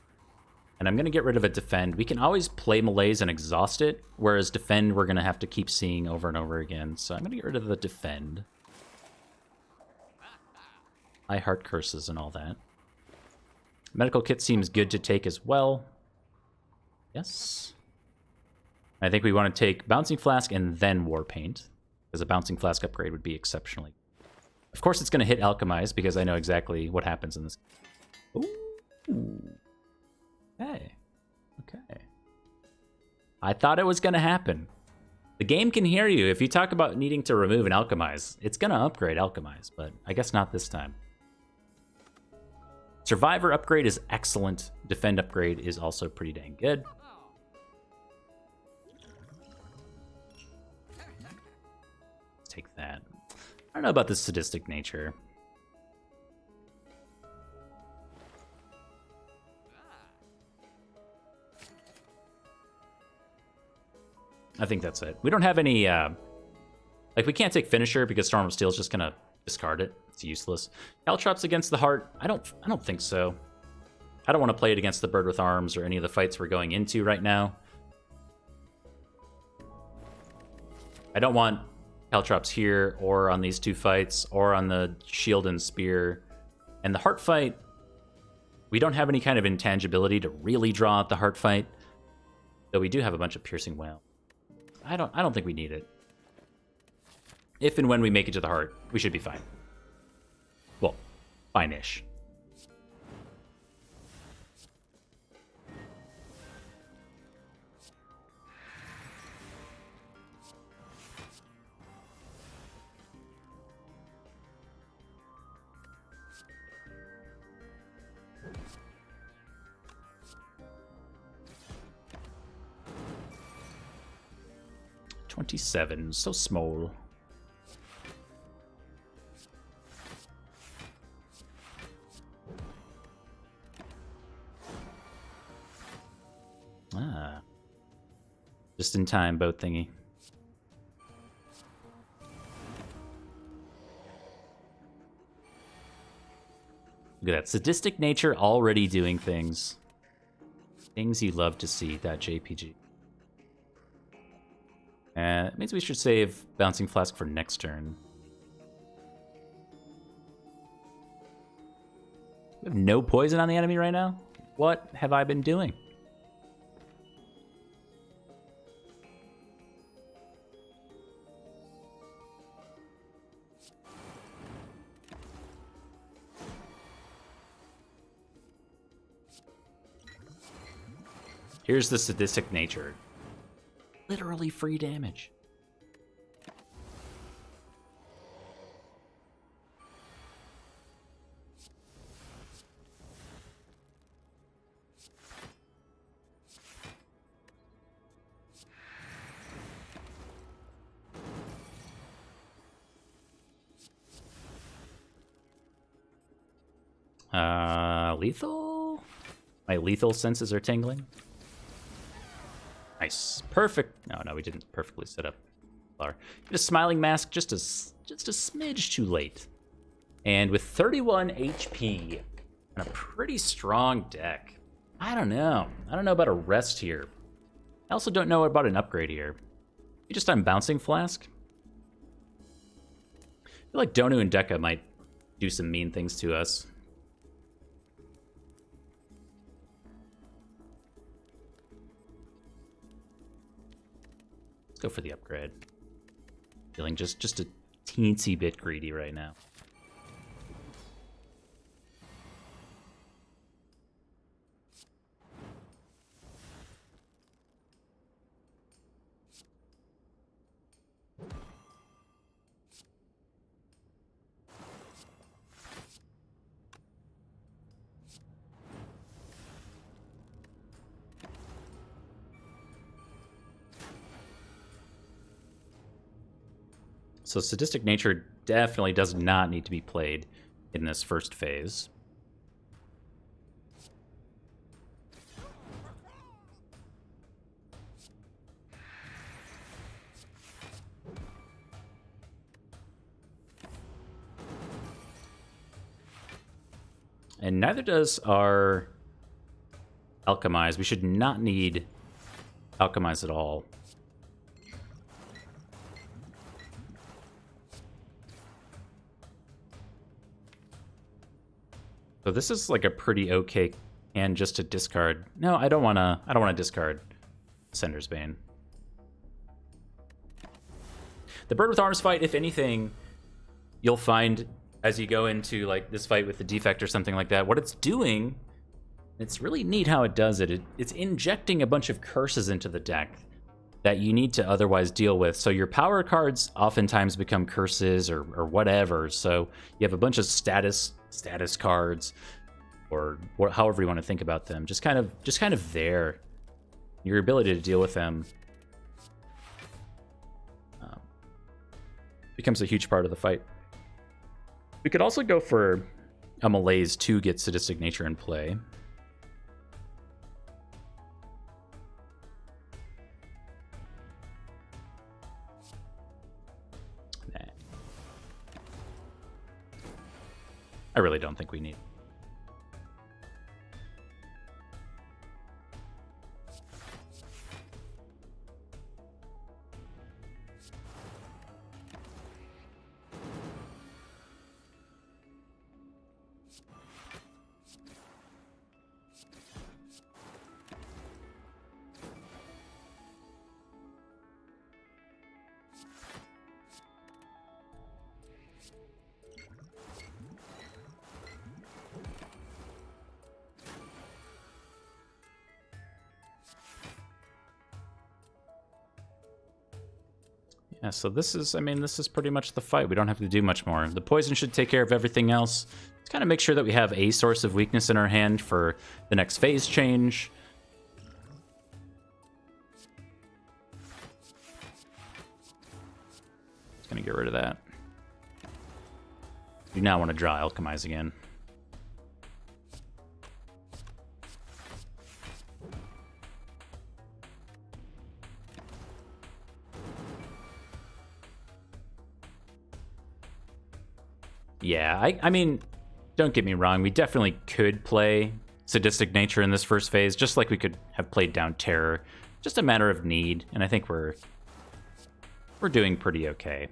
and I'm going to get rid of a Defend. We can always play Malaise and exhaust it, whereas Defend we're going to have to keep seeing over and over again. So I'm going to get rid of the Defend. I heart curses and all that. Medical Kit seems good to take as well. Yes. I think we want to take Bouncing Flask and then War Paint, because a Bouncing Flask upgrade would be exceptionally. Of course it's going to hit Alchemize, because I know exactly what happens in this. Ooh. Hey. Okay. I thought it was going to happen. The game can hear you. If you talk about needing to remove an Alchemize, it's going to upgrade Alchemize, but I guess not this time. Survivor upgrade is excellent. Defend upgrade is also pretty dang good. Let's take that. I don't know about the Sadistic Nature. I think that's it. We don't have any, like, we can't take Finisher because Storm of Steel is just gonna discard it. It's useless. Caltrops against the heart? I don't think so. I don't want to play it against the Bird with Arms or any of the fights we're going into right now. I don't want Caltrops here or on these 2 fights or on the Shield and Spear. And the heart fight, we don't have any kind of intangibility to really draw out the heart fight. Though we do have a bunch of Piercing Wail. I don't think we need it. If and when we make it to the heart, we should be fine. Well, fine-ish. $27, so small. Ah. Just in time, boat thingy. Look at that. Sadistic Nature already doing things. Things you love to see, that JPG. It means we should save Bouncing Flask for next turn. We have no poison on the enemy right now? What have I been doing? Here's the sadistic nature. Literally free damage. Lethal? My lethal senses are tingling. Nice. Perfect. No, we didn't perfectly set up. Get a smiling mask just a smidge too late. And with 31 HP and a pretty strong deck, I don't know. I don't know about a rest here. I also don't know about an upgrade here. You just on Bouncing Flask? I feel like Donu and Deka might do some mean things to us. Let's go for the upgrade. Feeling just a teensy bit greedy right now. So Sadistic Nature definitely does not need to be played in this first phase. And neither does our Alchemize. We should not need Alchemize at all. So this is like a pretty okay and just to discard. No, I don't wanna discard Sender's Bane. The Bird with Arms fight, if anything, you'll find as you go into like this fight with the defect or something like that, what it's doing, it's really neat how it does it. It's injecting a bunch of curses into the deck that you need to otherwise deal with. So your power cards oftentimes become curses or whatever. So you have a bunch of status cards, or however you want to think about them, just kind of there. Your ability to deal with them becomes a huge part of the fight. We could also go for a Malaise to get Sadistic Nature in play. I really don't think we need. Yeah, so this is, this is pretty much the fight. We don't have to do much more. The poison should take care of everything else. Let's kind of make sure that we have a source of weakness in our hand for the next phase change. Just gonna get rid of that. Do not want to draw Alchemize again. Yeah, I mean, don't get me wrong. We definitely could play Sadistic Nature in this first phase, just like we could have played down Terror. Just a matter of need, and I think we're doing pretty okay.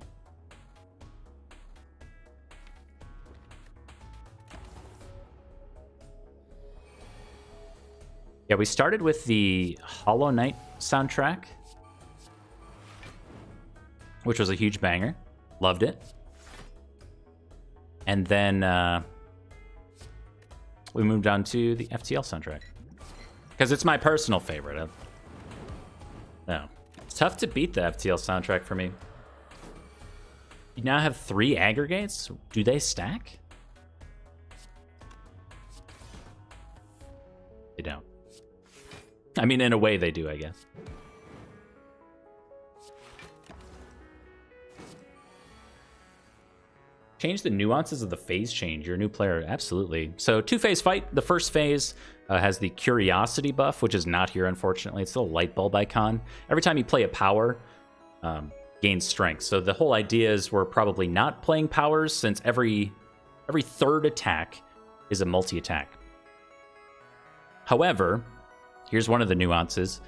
Yeah, we started with the Hollow Knight soundtrack, which was a huge banger. Loved it. And then we moved on to the FTL soundtrack. because it's my personal favorite. No. It's tough to beat the FTL soundtrack for me. You now have 3 aggregates? Do they stack? They don't. I mean, in a way they do, I guess. Change the nuances of the phase change. You're a new player. Absolutely. So 2-phase fight. The first phase has the curiosity buff, which is not here, unfortunately. It's still a light bulb icon. Every time you play a power, gains strength. So the whole idea is we're probably not playing powers, since every third attack is a multi-attack. However, here's one of the nuances.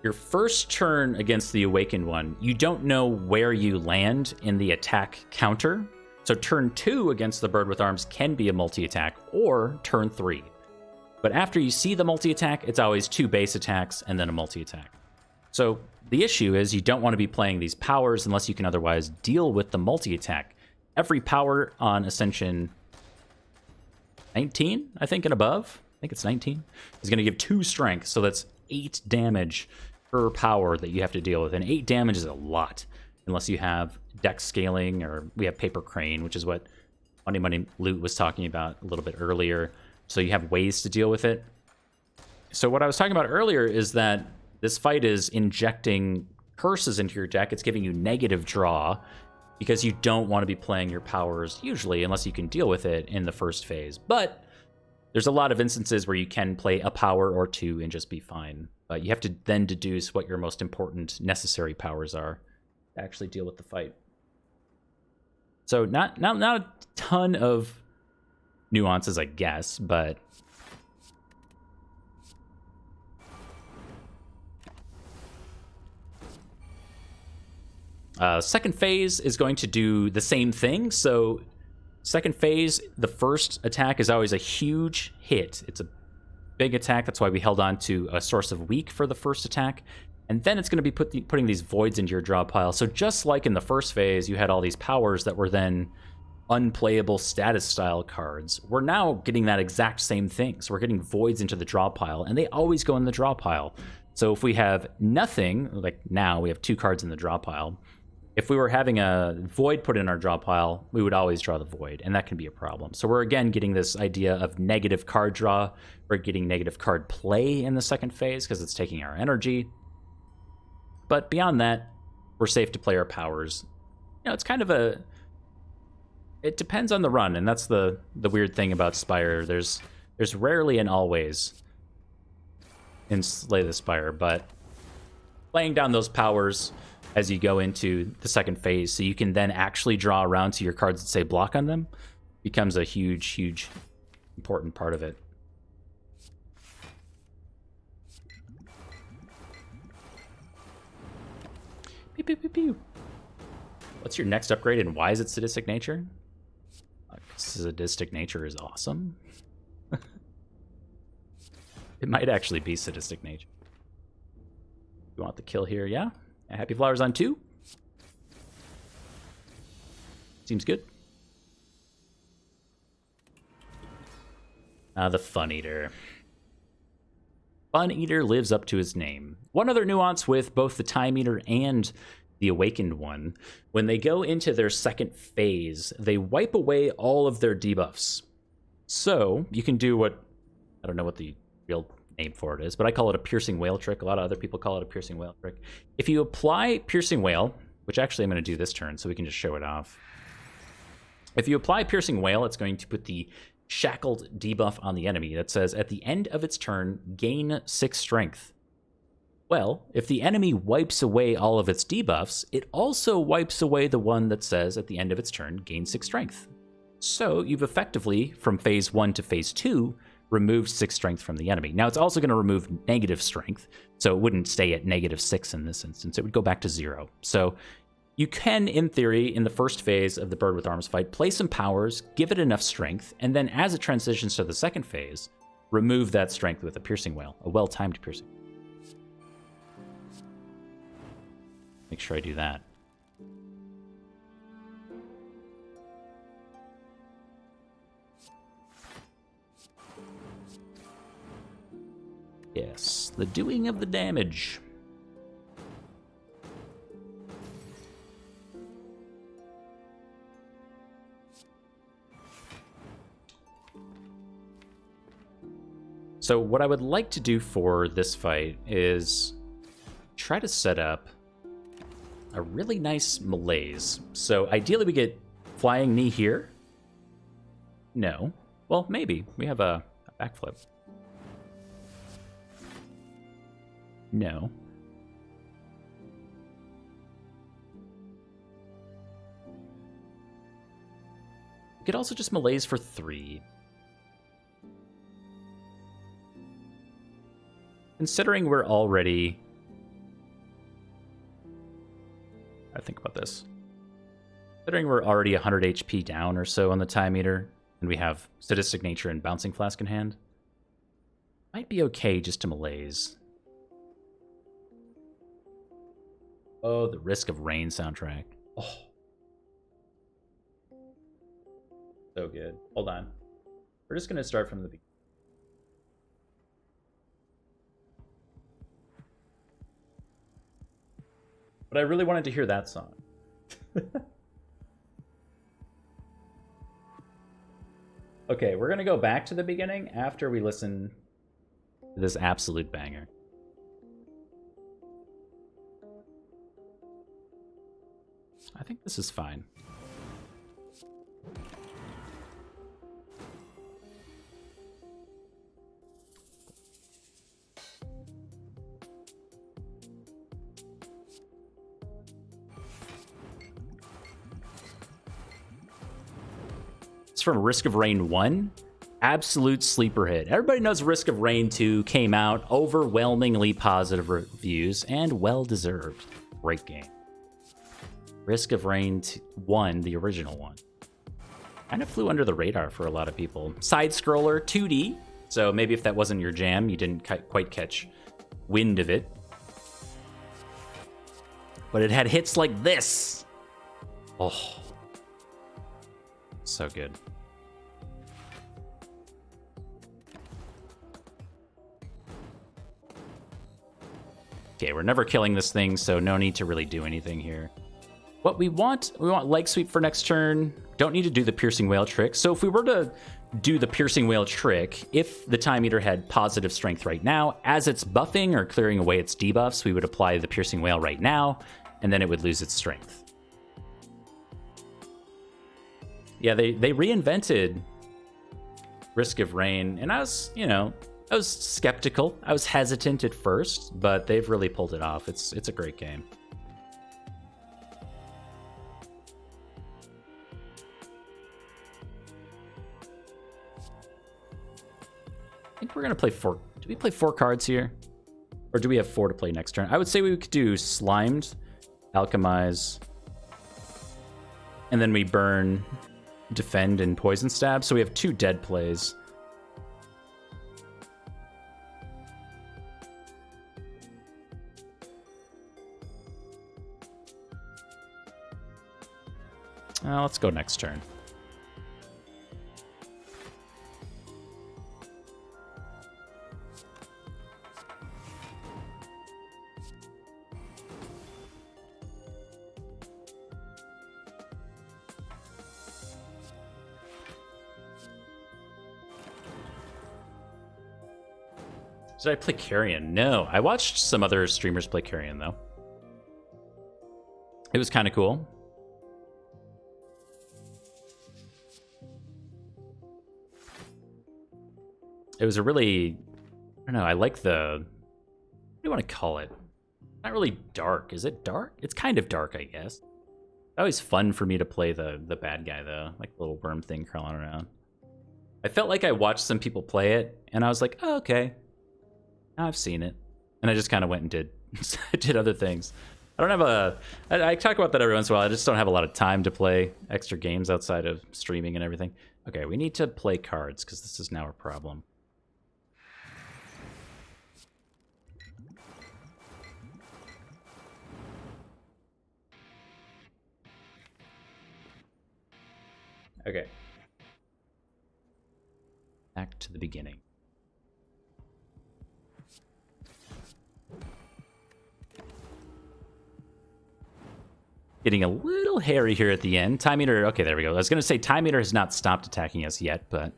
Your first turn against the Awakened One, you don't know where you land in the attack counter. So turn 2 against the Bird with Arms can be a multi-attack, or turn 3. But after you see the multi-attack, it's always 2 base attacks and then a multi-attack. So the issue is you don't want to be playing these powers unless you can otherwise deal with the multi-attack. Every power on Ascension 19, I think, and above, I think it's 19, is going to give 2 strength. So that's 8 damage per power that you have to deal with. And 8 damage is a lot, unless you have deck scaling, or we have Paper Crane, which is what Money Loot was talking about a little bit earlier. So you have ways to deal with it. So what I was talking about earlier is that this fight is injecting curses into your deck. It's giving you negative draw because you don't want to be playing your powers usually, unless you can deal with it in the first phase. But there's a lot of instances where you can play a power or 2 and just be fine. But you have to then deduce what your most important necessary powers are to actually deal with the fight. So not a ton of nuances, I guess, but second phase is going to do the same thing. So second phase, the first attack is always a huge hit. It's a big attack. That's why we held on to a Source of Weak for the first attack. And then it's going to be putting these voids into your draw pile. So just like in the first phase, you had all these powers that were then unplayable status style cards. We're now getting that exact same thing. So we're getting voids into the draw pile, and they always go in the draw pile. So if we have nothing, like now we have 2 cards in the draw pile. If we were having a void put in our draw pile, we would always draw the void, and that can be a problem. So we're again getting this idea of negative card draw. We're getting negative card play in the second phase because it's taking our energy. But beyond that, we're safe to play our powers. You know, it's kind of a... It depends on the run, and that's the weird thing about Spire. There's rarely an always in Slay the Spire, but laying down those powers as you go into the second phase so you can then actually draw around to your cards that say block on them becomes a huge important part of it. Pew, pew, pew, pew. What's your next upgrade and why is it Sadistic Nature? Sadistic Nature is awesome. It might actually be Sadistic Nature. You want the kill here, yeah? Happy Flowers on 2. Seems good. The Fun Eater. Fun Eater lives up to his name. One other nuance with both the Time Eater and the Awakened One, when they go into their second phase, they wipe away all of their debuffs. So you can do what, I don't know what the real name for it is, but I call it a Piercing Whale trick. A lot of other people call it a Piercing Whale trick. If you apply Piercing Whale, which actually I'm going to do this turn so we can just show it off. If you apply Piercing Whale, it's going to put the Shackled debuff on the enemy that says at the end of its turn, gain 6 strength. Well, if the enemy wipes away all of its debuffs, it also wipes away the one that says at the end of its turn, gain 6 strength. So you've effectively, from phase 1 to phase 2, removed 6 strength from the enemy. Now it's also going to remove negative strength, so it wouldn't stay at -6 in this instance. It would go back to 0. So you can, in theory, in the first phase of the Bird with Arms fight, play some powers, give it enough strength, and then as it transitions to the second phase, remove that strength with a Piercing Whale, a well-timed Piercing. Make sure I do that. Yes, the doing of the damage. So what I would like to do for this fight is try to set up a really nice malaise. So ideally we get flying knee here. No. Well, maybe. We have a backflip. No. We could also just malaise for 3. Considering we're already... I think about this. Considering we're already 100 HP down or so on the time meter, and we have Sadistic Nature and Bouncing Flask in hand, might be okay just to malaise. Oh, the Risk of Rain soundtrack. Oh. So good. Hold on. We're just going to start from the beginning. But I really wanted to hear that song. Okay, we're going to go back to the beginning after we listen to this absolute banger. I think this is fine. It's from Risk of Rain 1. Absolute sleeper hit. Everybody knows Risk of Rain 2 came out, overwhelmingly positive reviews, and well-deserved. Great game. Risk of Rain 1, the original one. Kind of flew under the radar for a lot of people. Side-scroller, 2D, so maybe if that wasn't your jam, you didn't quite catch wind of it. But it had hits like this. Oh. So good. Okay, we're never killing this thing, so no need to really do anything here. What we want Leg Sweep for next turn. Don't need to do the Piercing Whale trick. So if we were to do the Piercing Whale trick, if the Time Eater had positive strength right now, as it's buffing or clearing away its debuffs, we would apply the Piercing Whale right now, and then it would lose its strength. Yeah, they reinvented Risk of Rain, and I was skeptical. I was hesitant at first, but they've really pulled it off. It's a great game. I think we're gonna play 4. Do we play 4 cards here? Or do we have 4 to play next turn? I would say we could do Slimed, Alchemize, and then we burn, Defend, and Poison Stab. So we have 2 dead plays. Let's go next turn. Did I play Carrion? No. I watched some other streamers play Carrion, though. It was kind of cool. It was a really... I don't know, I like the... What do you want to call it? Not really dark. Is it dark? It's kind of dark, I guess. It's always fun for me to play the bad guy, though. Like the little worm thing crawling around. I felt like I watched some people play it, and I was like, oh, okay. I've seen it. And I just kind of went and did other things. I don't have a... I talk about that every once in a while. I just don't have a lot of time to play extra games outside of streaming and everything. Okay, we need to play cards, because this is now a problem. Okay. Back to the beginning. Getting a little hairy here at the end. Time Eater, okay, there we go. I was going to say Time Eater has not stopped attacking us yet, but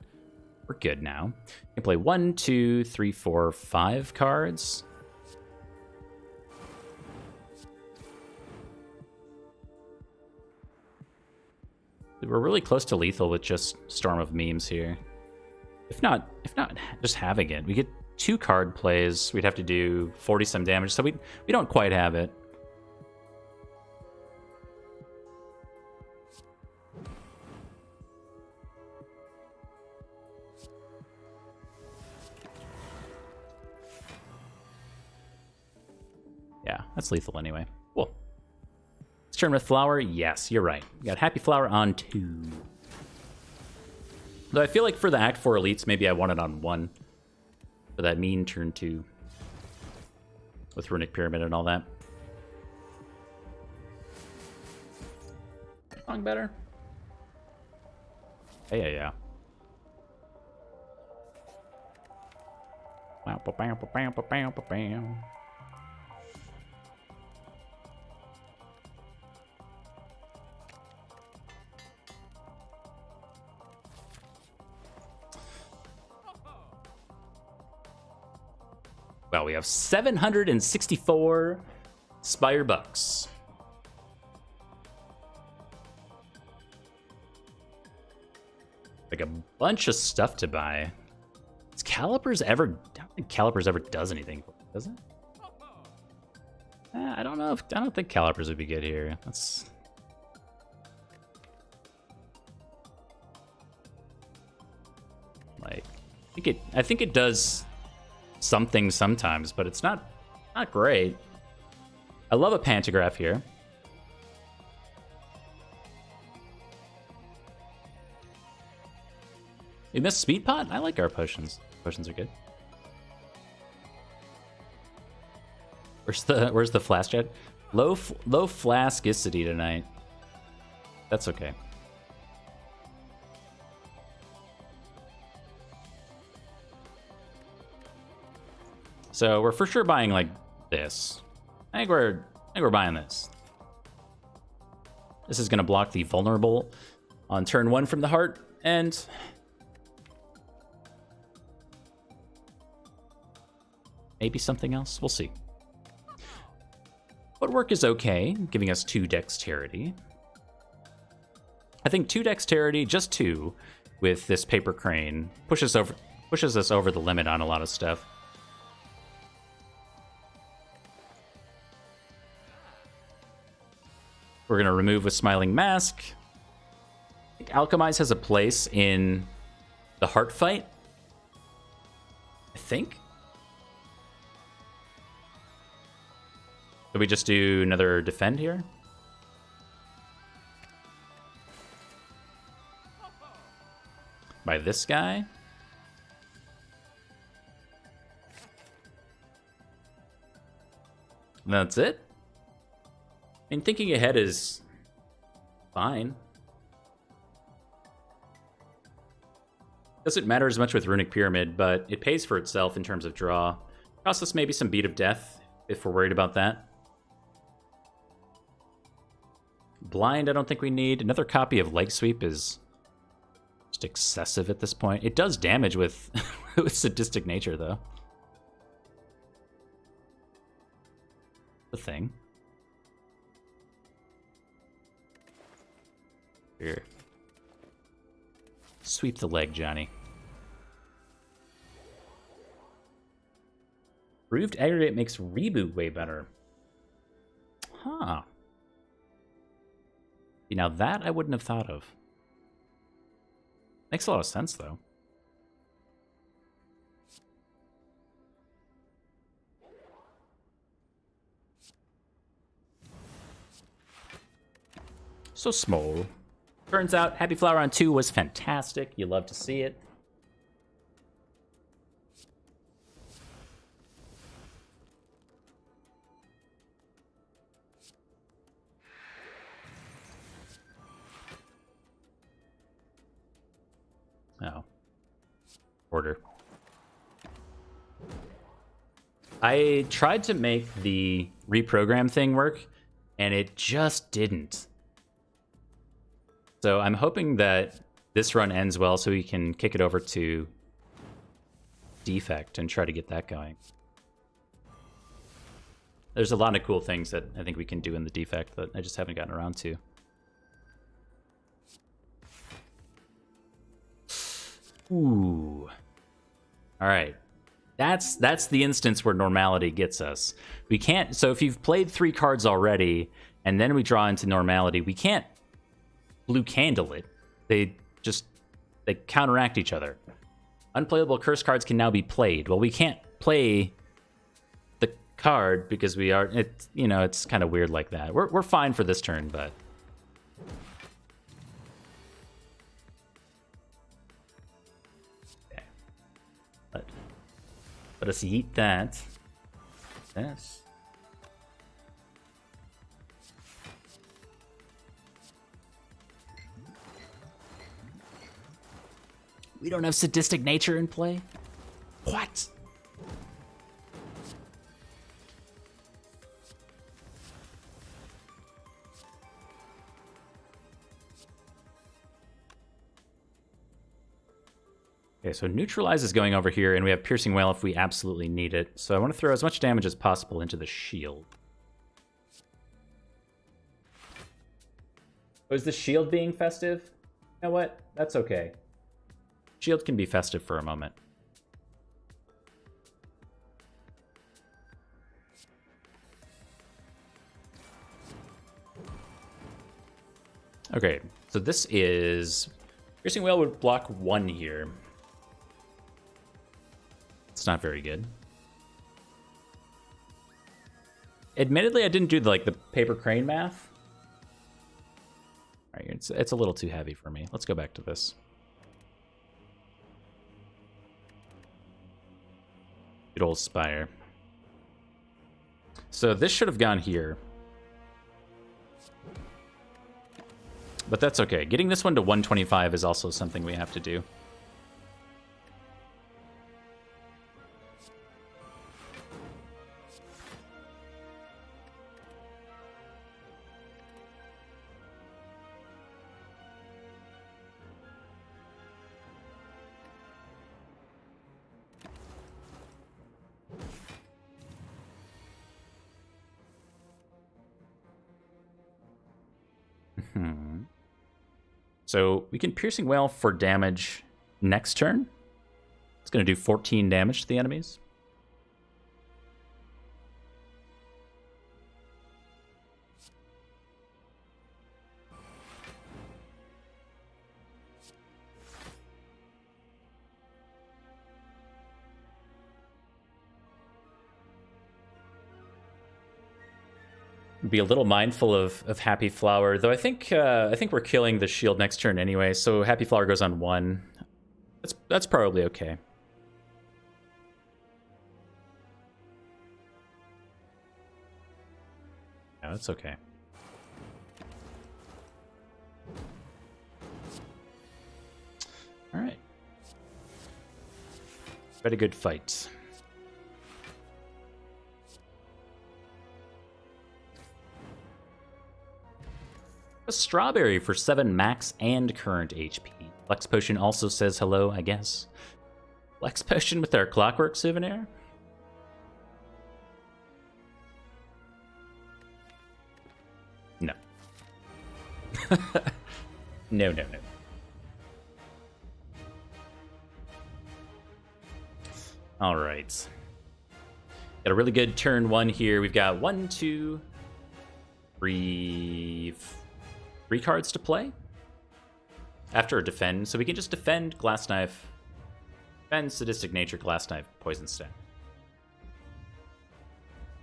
we're good now. You can play 1, 2, 3, 4, 5 cards. We're really close to lethal with just Storm of Memes here. If not, just having it. We get 2 card plays. We'd have to do 40-some damage, so we don't quite have it. Yeah, that's lethal anyway. Cool. Let's turn with Flower. Yes, you're right. We got Happy Flower on 2. Though I feel like for the Act 4 elites, maybe I want it on 1. For that mean turn 2. With Runic Pyramid and all that. Song better? Yeah. Bam. Well, we have 764 Spire bucks. Like a bunch of stuff to buy. Is Calipers ever... I don't think Calipers ever does anything, does it? I don't know if... I don't think Calipers would be good here. That's... Like... I think it does something sometimes, but it's not great. I love a Pantograph here. We missed Speed Pot? I like our potions. Potions are good. Where's the flask jet? Low flaskicity tonight. That's okay. So we're for sure buying like this. I think we're buying this. This is gonna block the vulnerable on turn 1 from the heart, and maybe something else. We'll see. Footwork is okay, giving us 2 dexterity. I think 2 dexterity, just 2, with this paper crane pushes us over the limit on a lot of stuff. We're going to remove with Smiling Mask. I think Alchemize has a place in the heart fight. I think. Did we just do another defend here? By this guy? And that's it? I mean, thinking ahead is fine. Doesn't matter as much with Runic Pyramid, but it pays for itself in terms of draw. Costs us maybe some Beat of Death, if we're worried about that. Blind, I don't think we need. Another copy of Leg Sweep is just excessive at this point. It does damage with, with Sadistic Nature, though. The thing. Here. Sweep the leg, Johnny. Proved Aggregate makes Reboot way better. Huh. Now that I wouldn't have thought of. Makes a lot of sense, though. So small. Turns out Happy Flower on 2 was fantastic. You love to see it. Oh. Order. I tried to make the reprogram thing work, and it just didn't. So I'm hoping that this run ends well so we can kick it over to Defect and try to get that going. There's a lot of cool things that I think we can do in the Defect that I just haven't gotten around to. Ooh. All right. That's the instance where normality gets us. We can't... So if you've played 3 cards already, and then we draw into normality, we can't blue candle it. They counteract each other. Unplayable curse cards can now be played. Well, we can't play the card because we are... it's kind of weird like that. We're fine for this turn, but... Okay. Let us eat that. Yes. We don't have sadistic nature in play? What? Okay, so Neutralize is going over here, and we have Piercing Wail if we absolutely need it. So I want to throw as much damage as possible into the shield. Oh, is the shield being festive? You know what? That's okay. Shield can be festive for a moment. Okay, so this is... Piercing Wail would block 1 here. It's not very good. Admittedly, I didn't do the paper crane math. All right, it's a little too heavy for me. Let's go back to this. Good old Spire. So this should have gone here. But that's okay. Getting this one to 125 is also something we have to do. So we can Piercing Wail for damage next turn. It's going to do 14 damage to the enemies. Be a little mindful of Happy Flower, though I think we're killing the shield next turn anyway, so Happy Flower goes on 1. That's probably okay. Yeah, that's okay. All right. Very good fight. A strawberry for 7 max and current HP. Flex Potion also says hello, I guess. Flex Potion with our Clockwork souvenir? No. No. All right. Got a really good turn 1 here. We've got 1, 2, 3 cards to play after a defend, so we can just defend Glass Knife, defend Sadistic Nature, Glass Knife, Poison Stab.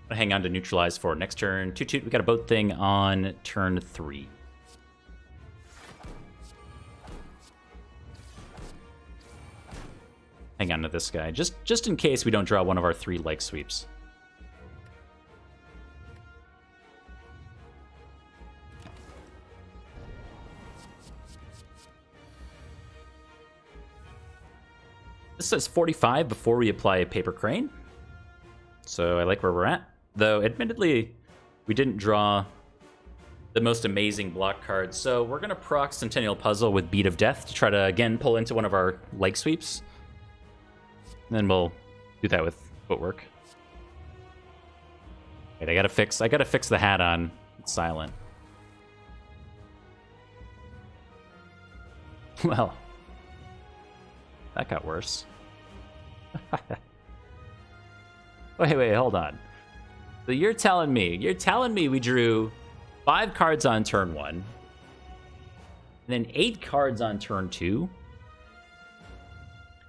I'll hang on to Neutralize for next turn. Toot Toot, we got a boat thing on turn 3. Hang on to this guy, just in case we don't draw one of our 3 leg sweeps. This says 45 before we apply a Paper Crane. So I like where we're at. Though, admittedly, we didn't draw the most amazing block cards. So we're going to proc Centennial Puzzle with Beat of Death to try to, again, pull into one of our leg sweeps. And then we'll do that with footwork. Wait, I gotta fix the hat on. It's silent. Well, that got worse. Wait, hold on. So you're telling me we drew 5 cards on turn 1, and then 8 cards on turn 2,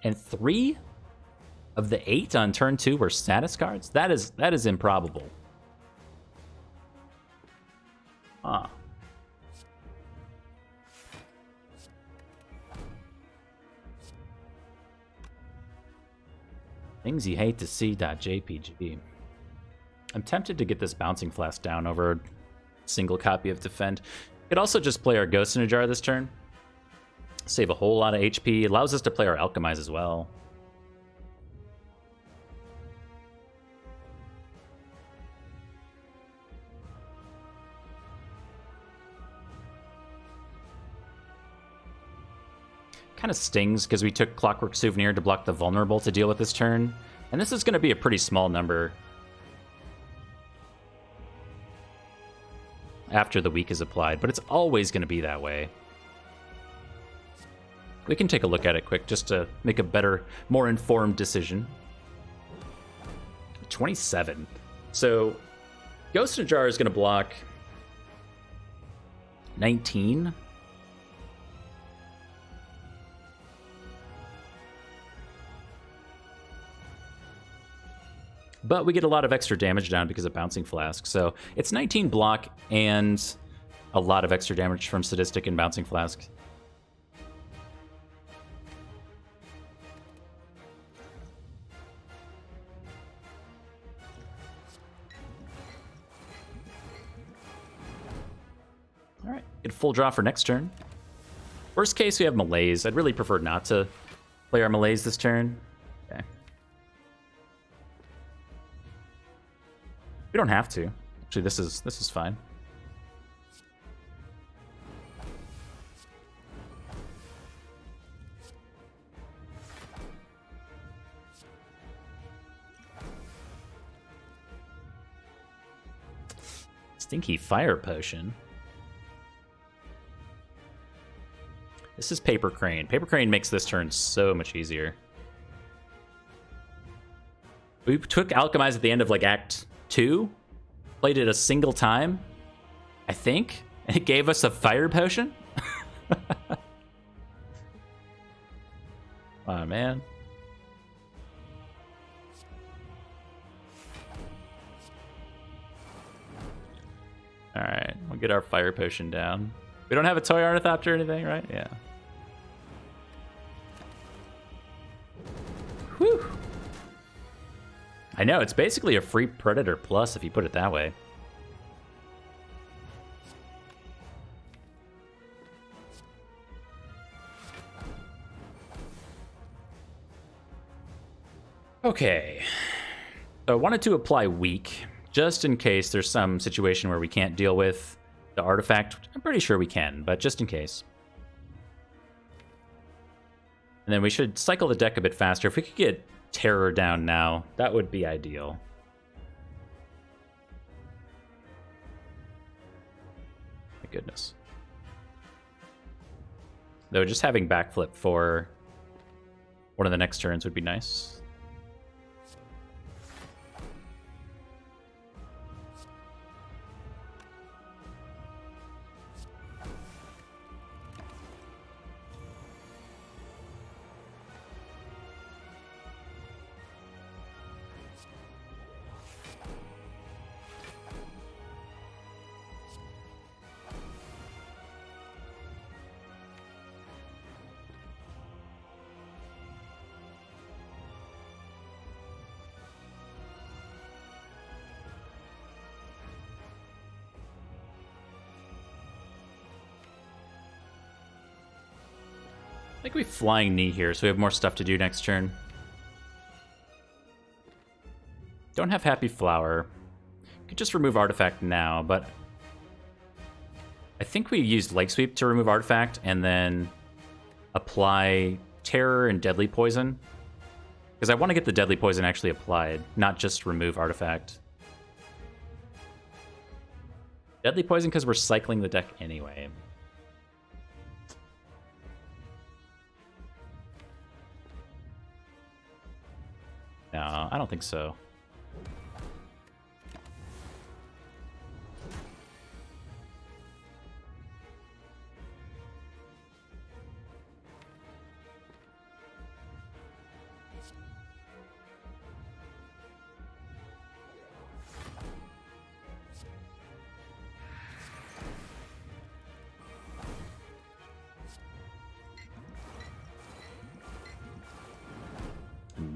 and 3 of the 8 on turn 2 were status cards? That is improbable. Huh. Things you hate to see.jpg. I'm tempted to get this Bouncing Flask down over a single copy of Defend. Could also just play our Ghost in a Jar this turn. Save a whole lot of HP. Allows us to play our Alchemize as well. Kind of stings because we took Clockwork Souvenir to block the Vulnerable to deal with this turn. And this is going to be a pretty small number after the weak is applied, but it's always going to be that way. We can take a look at it quick just to make a better, more informed decision. 27. So Ghost in a Jar is going to block 19. But we get a lot of extra damage down because of Bouncing Flask. So it's 19 block and a lot of extra damage from Sadistic and Bouncing Flask. All right, get full draw for next turn. Worst case, we have Malaise. I'd really prefer not to play our Malaise this turn. Okay. We don't have to. Actually, this is fine. Stinky Fire Potion. This is Paper Crane. Paper Crane makes this turn so much easier. We took Alchemize at the end of like Act 2, played it a single time, I think, and it gave us a Fire Potion. Oh, man. Alright, we'll get our Fire Potion down. We don't have a Toy Ornithopter or anything, right? Yeah. Whew. I know, it's basically a free Predator Plus if you put it that way. Okay. So I wanted to apply Weak, just in case there's some situation where we can't deal with the artifact. I'm pretty sure we can, but just in case. And then we should cycle the deck a bit faster. If we could get Terror down now, that would be ideal. My goodness. Though just having backflip for one of the next turns would be nice. I think we Flying Knee here, so we have more stuff to do next turn. Don't have Happy Flower. Could just remove Artifact now, but I think we used Leg Sweep to remove Artifact and then apply Terror and Deadly Poison. Because I want to get the Deadly Poison actually applied, not just remove Artifact. Deadly Poison because we're cycling the deck anyway. No, I don't think so.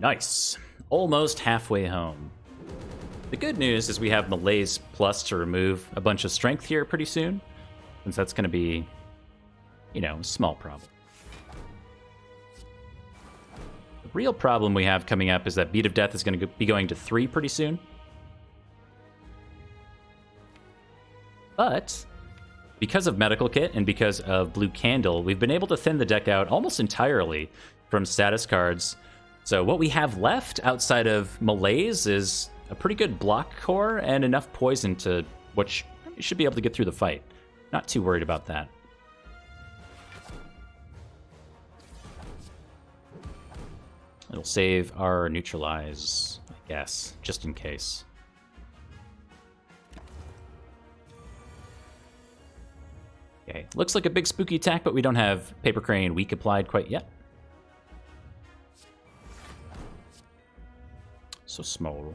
Nice. Almost halfway home. The good news is we have Malaise Plus to remove a bunch of strength here pretty soon, since that's going to be, you know, a small problem. The real problem we have coming up is that Beat of Death is going to be going to 3 pretty soon. But because of Medical Kit and because of Blue Candle, we've been able to thin the deck out almost entirely from status cards. So what we have left outside of Malaise is a pretty good block core and enough poison to which you should be able to get through the fight. Not too worried about that. It'll save our neutralize, I guess, just in case. Okay, looks like a big spooky attack, but we don't have Paper Crane Weak applied quite yet. So small.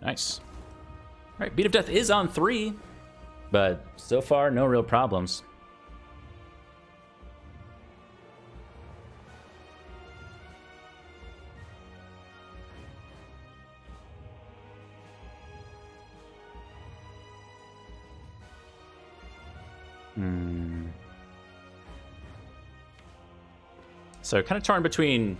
Nice. All right, Beat of Death is on 3, but so far, no real problems. So kind of torn between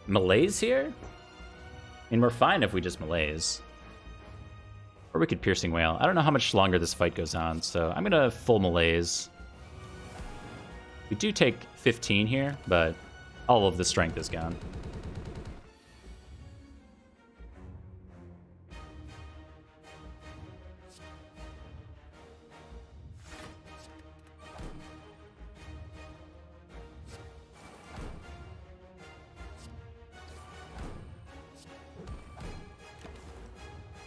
Malaise here. I mean, we're fine if we just Malaise. Or we could Piercing Wail. I don't know how much longer this fight goes on, so I'm going to full Malaise. We do take 15 here, but all of the strength is gone.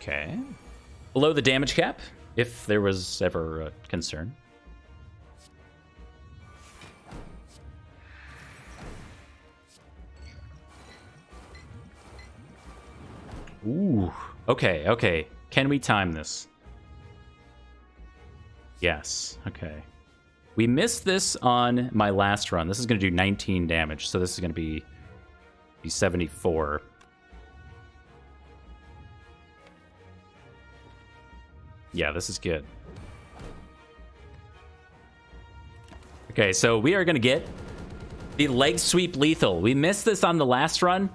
Okay. Below the damage cap, if there was ever a concern. Ooh. Okay, okay. Can we time this? Yes. Okay. We missed this on my last run. This is going to do 19 damage, so this is going to be 74. Yeah, this is good. Okay, so we are going to get the Leg Sweep Lethal. We missed this on the last run.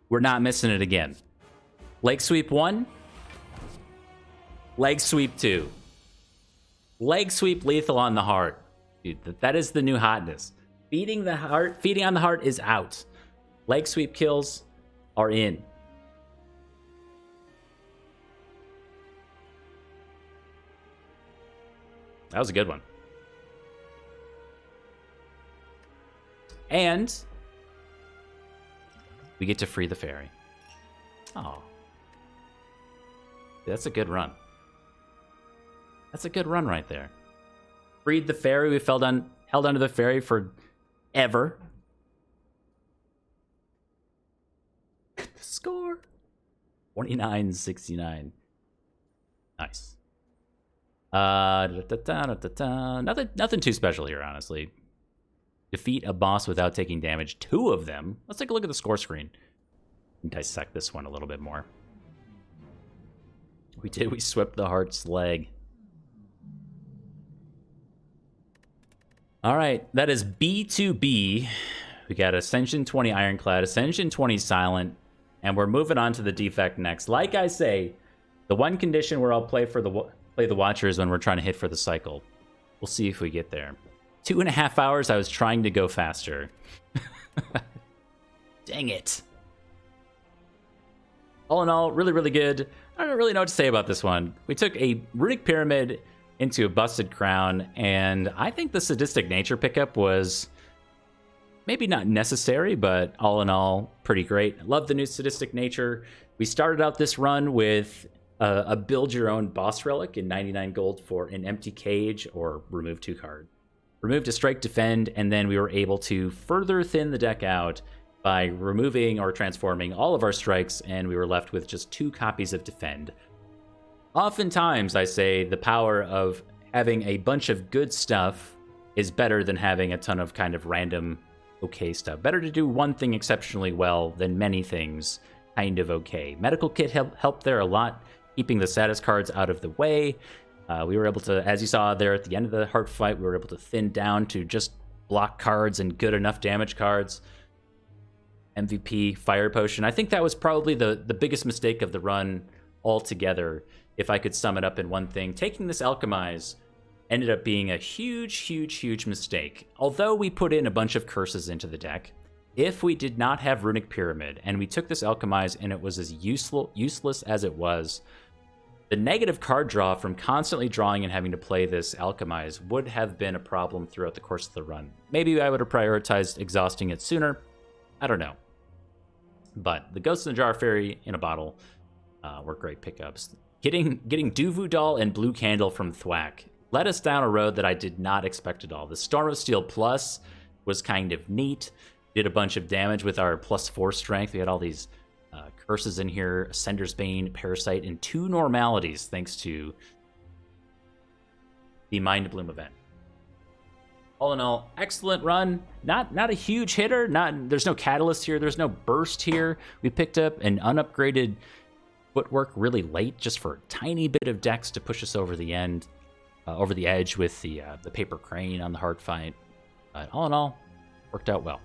We're not missing it again. Leg Sweep 1. Leg Sweep 2. Leg Sweep Lethal on the heart. Dude, that is the new hotness. Feeding on the heart is out. Leg Sweep kills are in. That was a good one. And we get to free the fairy. Oh. That's a good run. That's a good run right there. Freed the fairy. We held onto the fairy for ever. The score. 29-69. Nice. Nothing too special here, honestly. Defeat a boss without taking damage. 2 of them. Let's take a look at the score screen and dissect this one a little bit more. We swept the heart's leg. All right, that is B2B. We got Ascension 20 Ironclad, Ascension 20 Silent, and we're moving on to the defect next. Like I say, the one condition where I'll play the Watcher is when we're trying to hit for the cycle. We'll see if we get there. 2.5 hours, I was trying to go faster. Dang it. All in all, really, really good. I don't really know what to say about this one. We took a Runic Pyramid into a Busted Crown, and I think the Sadistic Nature pickup was maybe not necessary, but all in all, pretty great. Love the new Sadistic Nature. We started out this run with a build your own boss relic in 99 gold for an empty cage or remove 2 card. Removed a strike defend, and then we were able to further thin the deck out by removing or transforming all of our strikes, and we were left with just 2 copies of defend. Oftentimes, I say the power of having a bunch of good stuff is better than having a ton of kind of random okay stuff. Better to do one thing exceptionally well than many things kind of okay. Medical Kit helped there a lot, keeping the status cards out of the way. We were able to, as you saw there at the end of the heart fight, we were able to thin down to just block cards and good enough damage cards. MVP, Fire Potion. I think that was probably the biggest mistake of the run altogether, if I could sum it up in one thing. Taking this Alchemize ended up being a huge mistake. Although we put in a bunch of curses into the deck, if we did not have Runic Pyramid and we took this Alchemize and it was as useless as it was, the negative card draw from constantly drawing and having to play this Alchemize would have been a problem throughout the course of the run. Maybe I would have prioritized exhausting it sooner. I don't know. But the Ghost in the Jar Fairy in a bottle were great pickups. Getting Duvu Doll and Blue Candle from Thwack led us down a road that I did not expect at all. The Storm of Steel Plus was kind of neat. Did a bunch of damage with our +4 strength. We had all these curses in here, Ascender's Bane, Parasite, and 2 normalities thanks to the Mind Bloom event. All in all, excellent run. Not a huge hitter. There's no catalyst here. There's no burst here. We picked up an unupgraded footwork really late, just for a tiny bit of dex to push us over the edge with the paper crane on the hard fight. But all in all, worked out well.